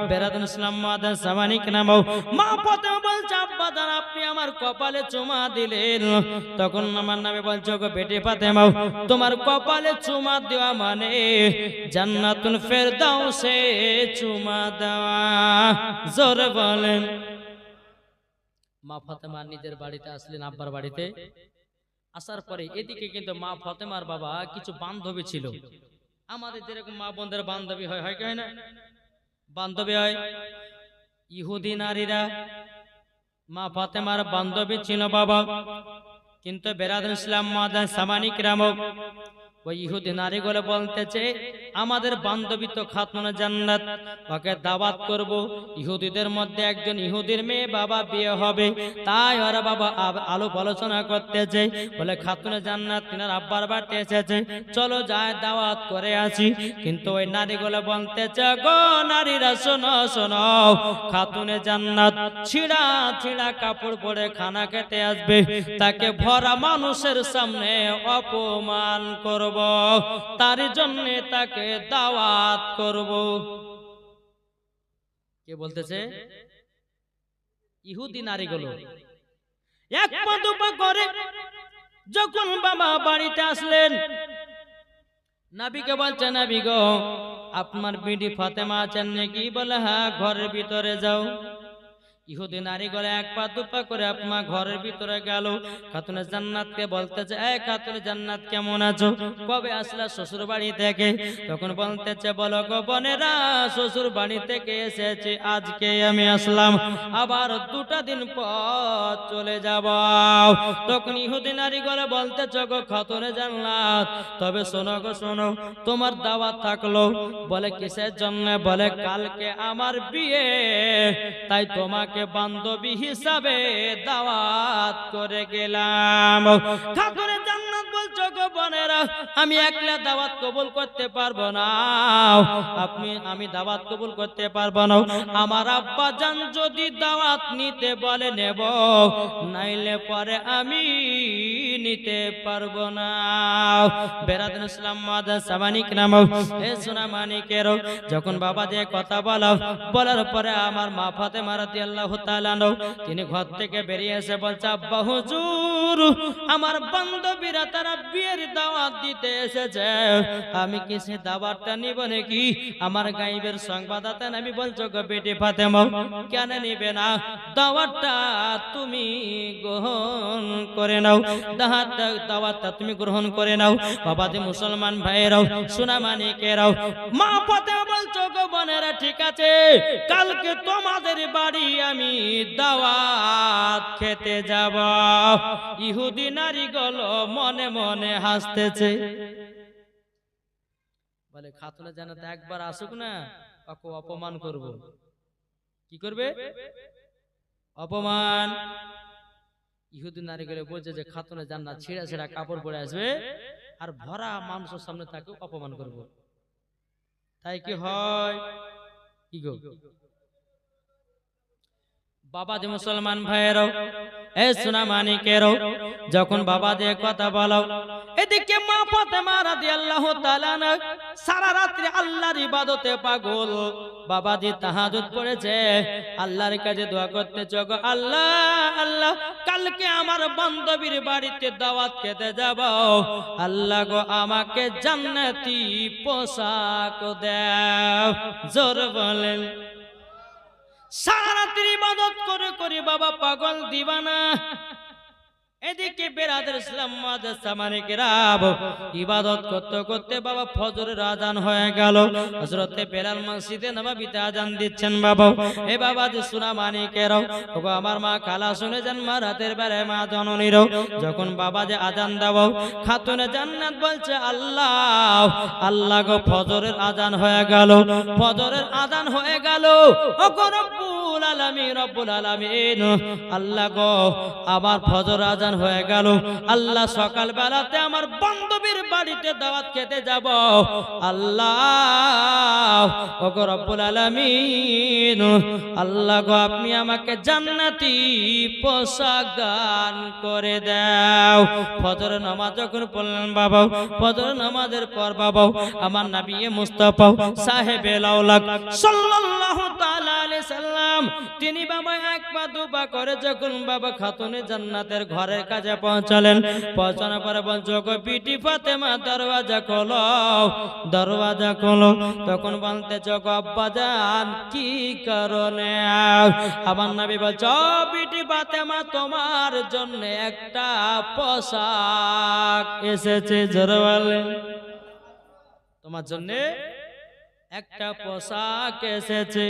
Speaker 1: বেরাদর ইসলাম মুআদ্দাস সামানিক নামাও মা ফাতেমা বলছে আব্বা জান আপনি আমার কপালে চুমা দিলেন। তখন আমার নবী বলছো গো বেটি ফাতেমা তোমার কপালে চুমা দেওয়া মানে জান্নাতুল ফেরদাউসে চুমা দেওয়া। জোরে বলেন। মা ফাতেমা নিজের বাড়িতে আসলেন, আব্বার বাড়িতে আসার পরে এদিকে কিন্তু মা ফাতেমার বাবা কিছু বান্ধবী ছিল, আমাদের যেরকম মা বোনদের বান্ধবী হয়, হয় কি হয় না? বান্ধবী হয়। ইহুদি নারীরা মা ফাতেমার বান্ধবী ছিল বাবা। কিন্তু বেরাদর ইসলাম মুআদ্দাস সামানিক রামাও ওই ইহুদি নারীগুলো বলতেছে আমাদের বান্ধবী তো খাতুনে জান্নাত, ওকে দাওয়াত করব। ইহুদিদের মধ্যে একজন ইহুদির মেয়ে বাবা বিয়ে হবে, তাই ওরা বাবা আলো আলোচনা করতেছে, বলে খাতুনে জান্নাত তিনার আব্বার বাড়িতে এসেছে, চলো যায় দাওয়াত করে আসি। কিন্তু ওই নারীগুলো বলতেছে গো নারীরা শোনো শোনো, খাতুনে জান্নাত ছিঁড়া ছিঁড়া কাপড় পরে খানা খেতে আসবে, তাকে ভরা মানুষের সামনে অপমান করব, তার জন্য তাকে দাওয়াত করব। কে বলতেছে? ইহুদি নারীগুলো। এক পা দুপা করে যখন বাবা বাড়িতে আসলেন, নবীকে বলছে নবী গো আপনার বিডি ফাতেমা আছেন নাকি? বলে হ্যাঁ, ঘরের ভিতরে যাও। ইহুদি নারীগুলো এক পা দুপা করে আপনার ঘরের ভিতরে গেল। খাতুনে জান্নাতকে বলতেছে এই খাতুনে জান্নাত কেমন আছো, কবে আসলা শ্বশুর বাড়ি থেকে? তখন বলতেছে বলো গো বোনেরা, শ্বশুর বাড়ি থেকে এসেছি আজকে আমি আসলাম, আবার 2টা দিন পর চলে যাব। তখন ইহুদি নারীগুলো বলতেছে গো খাতুনে জান্নাত তবে শোনো গো শোনো, তোমার দাওয়াত থাকলো। বলে কিসের জন্য? বলে কালকে আমার বিয়ে, তাই তোমাকে বান্ধবী হিসাবে দাওয়াত করে গেলাম। খাতুনে জান্নাত বলছো গো বোনেরা আমি একলা দাওয়াত কবুল করতে পারবো না, আমি দাওয়াত কবুল করতে পারবো না, আমার আব্বা জান যদি দাওয়াত নিতে বলে নেব, নাইলে পরে আমি নিতে পারবো না। বেরাদুল ইসলাম মাদার সামানিক নাম এ সোনা মানিকের যখন বাবা যে কথা বলার পরে আমার মা ফাতেমা রাদিয়াল্লাহু তাআলা তিনি ঘর থেকে বেরিয়ে এসে বলছে আব্বা হুজুর আমার বান্ধবীরা তারা বিয়ের দাওয়াত দিতে এসেছে, আমি কি সে দাওয়াতটা নিব নাকি? আমার গায়েবের সংবাদদাতা নবী বলছো গো বেটি ফাতেমা কেন নিবে না, দাওয়াতটা তুমি গ্রহণ করে নাও, দাওয়াতটা তুমি গ্রহণ করে নাও। বাবা যে মুসলমান ভাইরাও সোনা মানিকেরাও, মা ফাতেমা বলছো গো বোনেরা ঠিক আছে, কালকে তোমাদের বাড়ি আমি দাওয়াত খেতে যাব। ইহুদি নারীগুলো মনে মনে হাসতেছে, বলে খাতুনে জান্নাত একবার আসুক না, ওকে অপমান করব। কি করবে? অপমান। ইহুদি নারীগুলো বলছে যে খাতুনে জান্নাত ছিঁড়া ছিঁড়া কাপড় পরে আসবে আর ভরা মানুষের সামনে তাকে অপমান করব। তাই কি হয়? কি গো বাবা যে মুসলমান ভাইয়েরও এ সোনা মানিকেরও যখন বাবা যে কথা বলো, এদিকে মা ফাতেমা রাদিয়াল্লাহু তাআলা সারা রাত্রি আল্লাহর ইবাদতে পাগল। বাবা যে তাহাজ্জুদ পড়েছে, আল্লাহর কাছে দোয়া করতে চোখ আল্লাহ আল্লাহ কালকে আমার বান্ধবীর বাড়িতে দাওয়াত খেতে যাব, আল্লাহ গো আমাকে জান্নাতি পোশাক দাও। জোর বলেন। সারা রাত্রি ইবাদত করে করে বাবা পাগল দিবানা। এদিকে বেরাদুল ইসলাম মাদার সামানিকেরাম ইবাদত করতে করতে বাবা ফজরের আজান হয়ে গেল। হযরতে বেলাল মসজিদে নববীতে আজান দিচ্ছেন। বাবা এ বাবা যে সোনা মানিকেরাও ওগো আমার মা খালা শুনে যান, মা রাতের বেলায় মা জননীর যখন বাবা যে আজান দাও, খাতুনে জান্নাত বলছে আল্লাহ আল্লাহ গো ফজরের আজান হয়ে গেল, ফজরের আজান হয়ে গেল। ওগো রব্বুল আলামিন আল্লাহ গো আমার ফজর আজান হয়ে গেল, আল্লাহ সকাল বেলাতে আমার বান্ধবীর বাড়িতে দাওয়াত খেতে যাব, আল্লাহ ওগো রব্বুল আলামিন আল্লাহ গো আপনি আমাকে জান্নাতি পোশাক দান করে দাও। ফজর নামাজ যখন পড়লেন বাবা, ফজর নামাজের পর বাবা আমার নবী মুস্তাফা সাহেবে লাউলাক সাল্লাল্লাহু তাআলা আলাইহি সাল্লাম তিনি বাবা এক পা দুপা করে যখন বাবা খাতুনে জান্নাতের ঘরের কাছে পৌঁছালেন, পৌঁছানোর পরে বলছো গো বিটি ফাতেমা দরওয়াজা খোলো, দরওয়াজা খোলো। তখন বলতেছ গো আব্বা জান কি কারণে? আমার নবী বলছো বিটি ফাতেমা তোমার জন্য একটা পোশাক এসেছে। জোরে বলেন। তোমার জন্য একটা পোশাক এসেছে।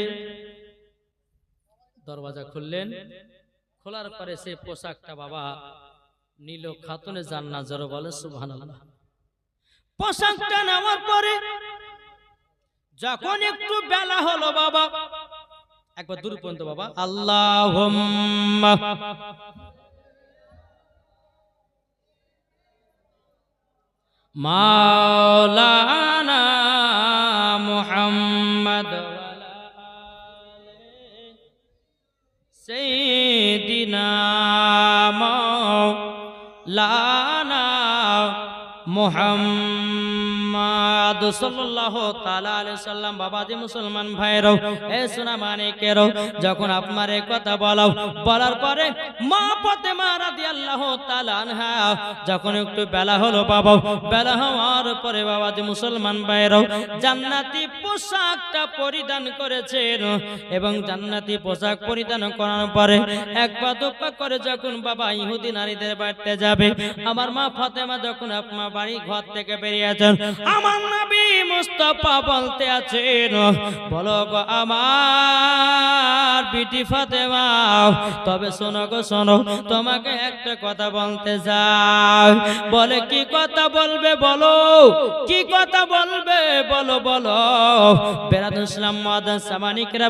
Speaker 1: দরওয়াজা খুললেন, খোলার পরে সেই পোশাকটা বাবা নিল খাতুনে জান্নাত। জোরে বলে সুবহানাল্লাহ। পোশাকটা নেওয়ার পরে যখন একটু বেলা হলো বাবা, একবার দূর পর্যন্ত বাবা, আল্লাহুম্মা মাওলানা মুহাম্মদ সাইয়্যিদিনা মাওলানা মুহাম্মদ সাল্লাল্লাহু তাআলা আলাইহি সাল্লাম। বাবাজি মুসলমান ভাইরাও, এ সোনা মানিকেরও, যখন আপনার এই কথা বলার পরে মা ফাতেমা রাদিয়াল্লাহু তাআলা আনহা যখন একটু বেলা হলো বাবা, বেলা হওয়ার পরে বাবাজি মুসলমান ভাইরাও জান্নাতি পোশাকটা পরিধান করেছেন এবং জান্নাতি পোশাক পরিধান করার পরে এক পা দুপা করে যখন বাবা ইহুদি নারীদের বাড়িতে যাবে, আমার মা ফাতেমা যখন আপনার বাড়ি ঘর থেকে বেরিয়েছেন, আমার নবী মুস্তাফা বলতে আছেন, বলো গো আমার বিটি ফাতেমা, তবে শোনো গো শোনো, তোমাকে একটা কথা বলতে চাই। বলে কি কথা বলবে বলো, কি কথা বলবে বলো বলো। বেরাদুল ইসলাম মুআদ্দাস সামানিকরা,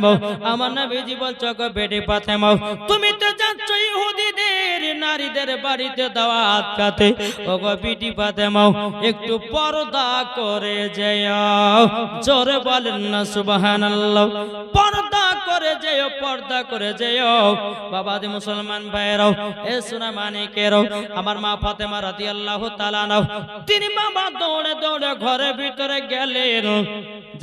Speaker 1: আমার নবীজি বলছো গো বেটি ফাতেমা, তুমি তো যাচ্ছ ইহুদিদের নারীদের বাড়িতে দাওয়াত খাতে, ও গো বিটি ফাতেমা একটু পর্দা করে যেও। জোরে বলেন না সুবহানাল্লাহ। পর্দা করে যেও, পর্দা করে যেও। বাবাজি মুসলমান ভাইরাও, এ সোনা মানিকেরও, আমার মা ফাতেমা রাদিয়াল্লাহু তাআলা আনহা তিনি বাবা দৌড়ে দৌড়ে ঘরের ভিতরে গেলেন।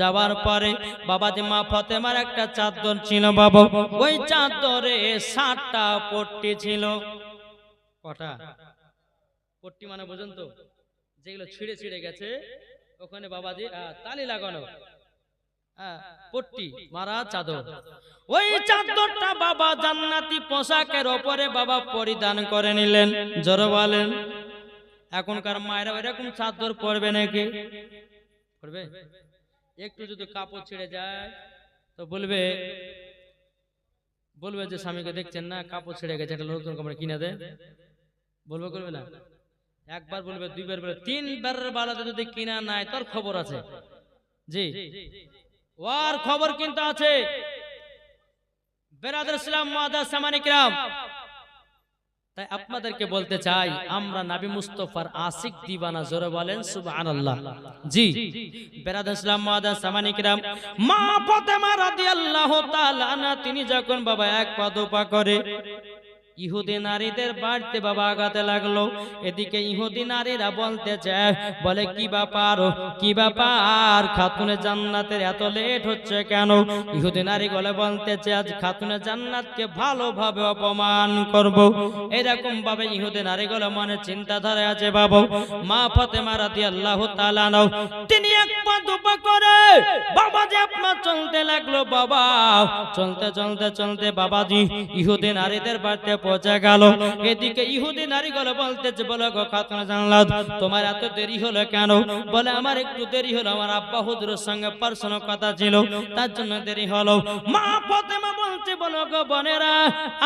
Speaker 1: যাওয়ার পরে বাবাজি মা ফাতেমার একটা চাদর ছিল বাবা, ওই চাদরে 7টা পট্টি ছিল। কটা পট্টি মানে বুঝুন তো, যেগুলো ছিঁড়ে ছিঁড়ে গেছে ওখানে বাবাজি তালি লাগানো পট্টি মারা চাদর। ওই চাদরটা বাবা জান্নাতি পোশাকের উপরে বাবা পরিধান করে নিলেন। জোরে বলেন। এখনকার মায়েরা এরকম চাদর পরবে নাকি? পরবে? একটু যদি কাপড় ছিঁড়ে যায় তো বলবে যে স্বামীকে দেখছেন না কাপড় ছিঁড়ে গেছে, একটা নতুন কাপড় কিনে দে, বলবে করবে না? একবার বলবে, দুইবার বলবে, 3বার বালাতে যদি কিনা নাই তোর খবর আছে। জি, ওর খবর কিন্তু আছে। বেরাদুল ইসলাম মুআদ্দাস সামানিকরাম, তাই আপনাদেরকে বলতে চাই, আমরা নবী মুস্তাফার আশিক দিওয়ানা। জোরে বলেন সুবহানাল্লাহ। জি, বেরাদুল ইসলাম মুআদ্দাস সামানিকরাম, মা ফাতেমা রাদিয়াল্লাহু তাআলা আনহা তিনি যখন বাবা এক পা দুপা করে ইহুদি নারীদের বাড়িতে বাবা আগাতে লাগলো, এদিকে ইহুদি নারীরা বলতে চায়, বলে কি ব্যাপার খাতুনে জান্নাতের এত লেট হচ্ছে কেন? ইহুদি নারী গলে বলতে চায়, আজ খাতুনে জান্নাতকে ভালোভাবে অপমান করব। এরকম ভাবে ইহুদি নারী গলে মনে চিন্তাধারা আছে বাবা। মা ফাতেমা রাদিয়াল্লাহু তাআলা আনহা তিনি এক পা দুপা করে বাবাজি আপনার চলতে লাগলো। বাবা চলতে চলতে চলতে বাবাজি ইহুদি নারীদের বাড়িতে পৌঁছে গেল। এদিকে ইহুদি নারীগুলো বলতেছে, বলো গো খাতুনে জান্নাত, তোমার এত দেরি হলো কেন? বলে আমার একটু দেরি হলো, আমার আব্বা হুজুরের সঙ্গে পার্সোনাল কথা ছিল, তার জন্য দেরি হলো। মা ফাতেমা বলছে, বলো গো বোনেরা,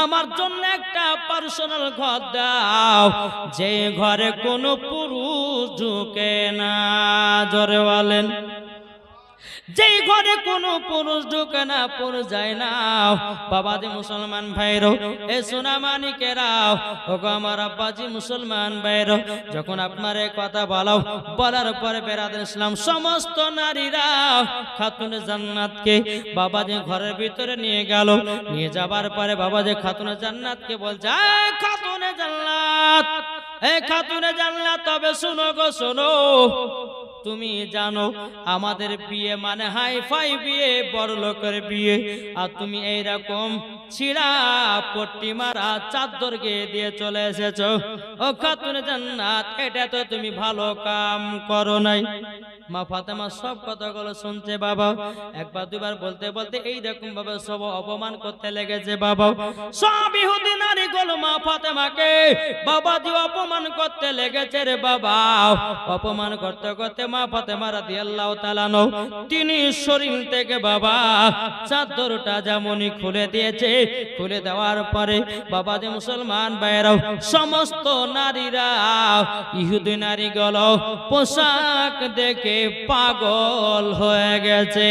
Speaker 1: আমার জন্য একটা পার্সোনাল ঘর দাও, যে ঘরে কোনো পুরুষ ঢুকে না। জোরে বলেন। যেই ঘরে কোনো পুরুষ ঢুকে না, পুরুষ যায় না। বাবাজি মুসলমান ভাইরো, এ সোনা মানিকেরাও, ওগো আমার আব্বাজি মুসলমান ভাইরো, যখন আপনার এই কথা বলার পরে বেরাদুল ইসলাম সমস্ত নারীরা খাতুনে জান্নাতকে বাবাজি ঘরের ভিতরে নিয়ে গেল। নিয়ে যাবার পরে বাবাজি খাতুনে জান্নাতকে বলছে, খাতুনে জান্নাত, খাতুনে জান্নাত, তবে শুনো গো শোনো, তুমি জানো আমাদের বিয়ে মানে হাই ফাই বিয়ে, বড় লোকের বিয়ে, আর তুমি এইরকম ছিঁড়া পট্টি মারা চাদর গিয়ে দিয়ে চলে এসেছো। ও খাতুনে জান্নাত, এটা তো তুমি ভালো কাম করো নাই। মা ফাতেমা সব কথাগুলো শুনছে বাবা, একবার দুবার বলতে বলতে এইরকম ভাবে সব অপমান করতে লেগেছে বাবা। সব ইহুদি নারীগুলো মা ফাতেমাকে বাবাজি অপমান করতে লেগেছে রে বাবা। অপমান করতে করতে মা ফাতেমা রাদিয়াল্লাহু তাআলা আনহা তিনি শরীর থেকে বাবা চাদরটা যেমনই খুলে দিয়েছে, খুলে দেওয়ার পরে বাবা যে মুসলমান ভাইরাও সমস্ত নারীরা ইহুদি নারীগুলো পোশাক দেখে পাগল হয়ে গেছে।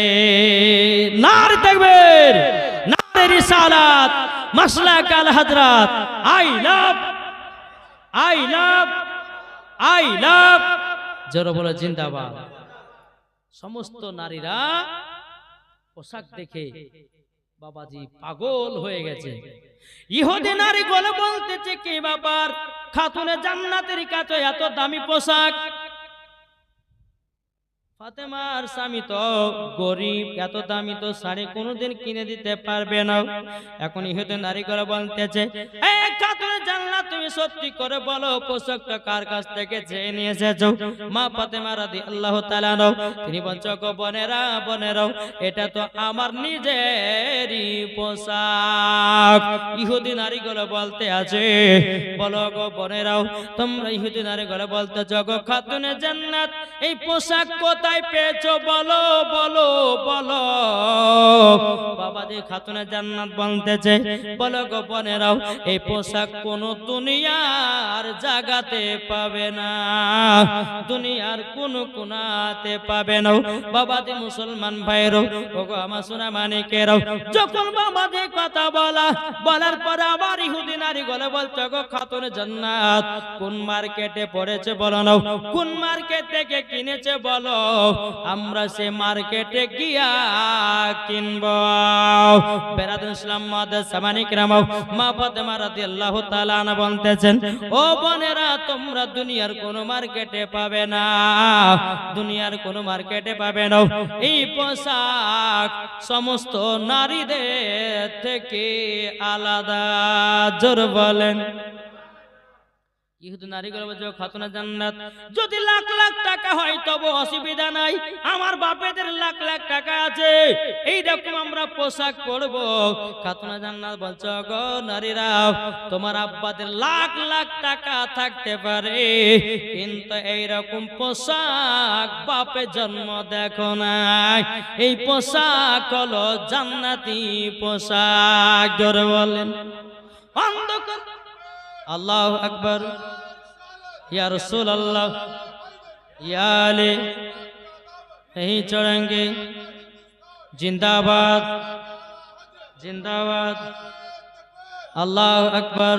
Speaker 1: নারী তাকবীর, নারী রিসালাত, Maslak Al Hazrat, I love, I love, I love, জোরে বলো জিন্দাবাদ। সমস্ত নারীরা পোশাক দেখে বাবাজি পাগল হয়ে গেছে। ইহুদি নারীগুলো বলতেছে কি ব্যাপার, খাতুনে জান্নাতের কাছে এত দামি পোশাক, ফাতেমার স্বামী তো গরিব, এত দামি তো শাড়ি কোনোদিন কিনে দিতে পারবে না। এখন ইহুদি নারীগুলো বলতেছে, এই খাতুনে জান্নাত তুমি সত্যি করে বলো পোশাকটা কার কাছ থেকে চেয়ে নিয়ে এসেছো? মা ফাতেমা রাদিয়াল্লাহু তাআলা আনহা তিনি বলছো, গো বোনেরা, বোনেরাও এটা তো আমার নিজেরই পোশাক। ইহুদি নারীগুলো বলতে আছে, বলো গো বোনেরাও তোমরা ইহুদি নারীগুলো বলতেছো, গো খাতুনে জান্নাত এই পোশাক কোথায় পেয়েছো বলো, বলো, বলো। বাবাজি খাতুনে জান্নাত বলতেছে, বলো গো বোনেরাও এই পোশাক কোন দুনিয়ার জায়গাতে পাবে না, দুনিয়ার কোন কোনাতে পাবে না। বাবাজি মুসলমান ভাইরো, ওগো আমার সোনা মানিকেরাও, যখন বাবাজি কথা বলার পর আবার ইহুদি নারীগুলো বলছো, গো খাতুনে জান্নাত কোন মার্কেটে পড়েছে বলো না, কোন মার্কেট থেকে কিনেছে বলো, আমরা সে মার্কেটে গিয়া কিনবো। বেরাদুল ইসলাম মুআদ্দাস সামানিক রামাও মা ফাতেমা রাদিয়াল্লাহু তাআলা আনহা বলতেছেন, ও বোনেরা তোমরা দুনিয়ার কোন মার্কেটে পাবে না, দুনিয়ার কোন মার্কেটে পাবে না এই পোশাক, সমস্ত নারীদের থেকে আলাদা। জোর বলেন। ইহুদি নারীগুলো বলছে, খাতুনে জান্নাত যদি লাখ লাখ টাকা হয় তবে অসুবিধা নাই, আমার বাপেদের লাখ লাখ টাকা আছে, এই রকম আমরা পোশাক পরবো। খাতুনে জান্নাত বলছে, গো নারীরা তোমার আব্বাদের লাখ লাখ টাকা থাকতে পারে কিন্তু এই রকম পোশাক বাপে জন্ম দেখো নাই, এই পোশাক হলো জান্নাতি পোশাক। জোরে বলেন অন্ধকার। আল্লাহু আকবার। या रसूल अल्लाह या अली नहीं चढ़ेंगे। जिंदाबाद, जिंदाबाद। अल्लाह अकबर।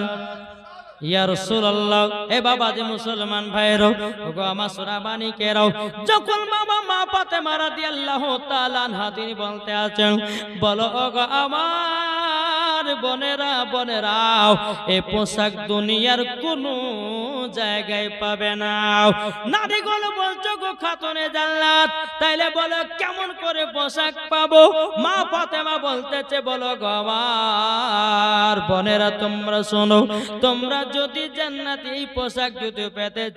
Speaker 1: या रसूल अल्लाह। ए बाबा जी मुसलमान भाईरो, ओगो आमा सोना मानिकेराও, যখন বাবা মা ফাতেমা রাদিয়াল্লাহু তাআলা আনহা তিনি বলতে আছেন, বলো ওগো আমার বোনেরা, বোনেরাও এই পোশাক দুনিয়ার কোন জায়গায় পাবে না। নারীগুলো বলছো, গো খাতুনে জান্নাত তাইলে বলো কেমন করে পোশাক পাবো? মা ফাতেমা বলতেছে, বলো গো আমার বোনেরা তোমরা শোনো, তোমরা যদি জান্নাতি পোশাক যদি পেতে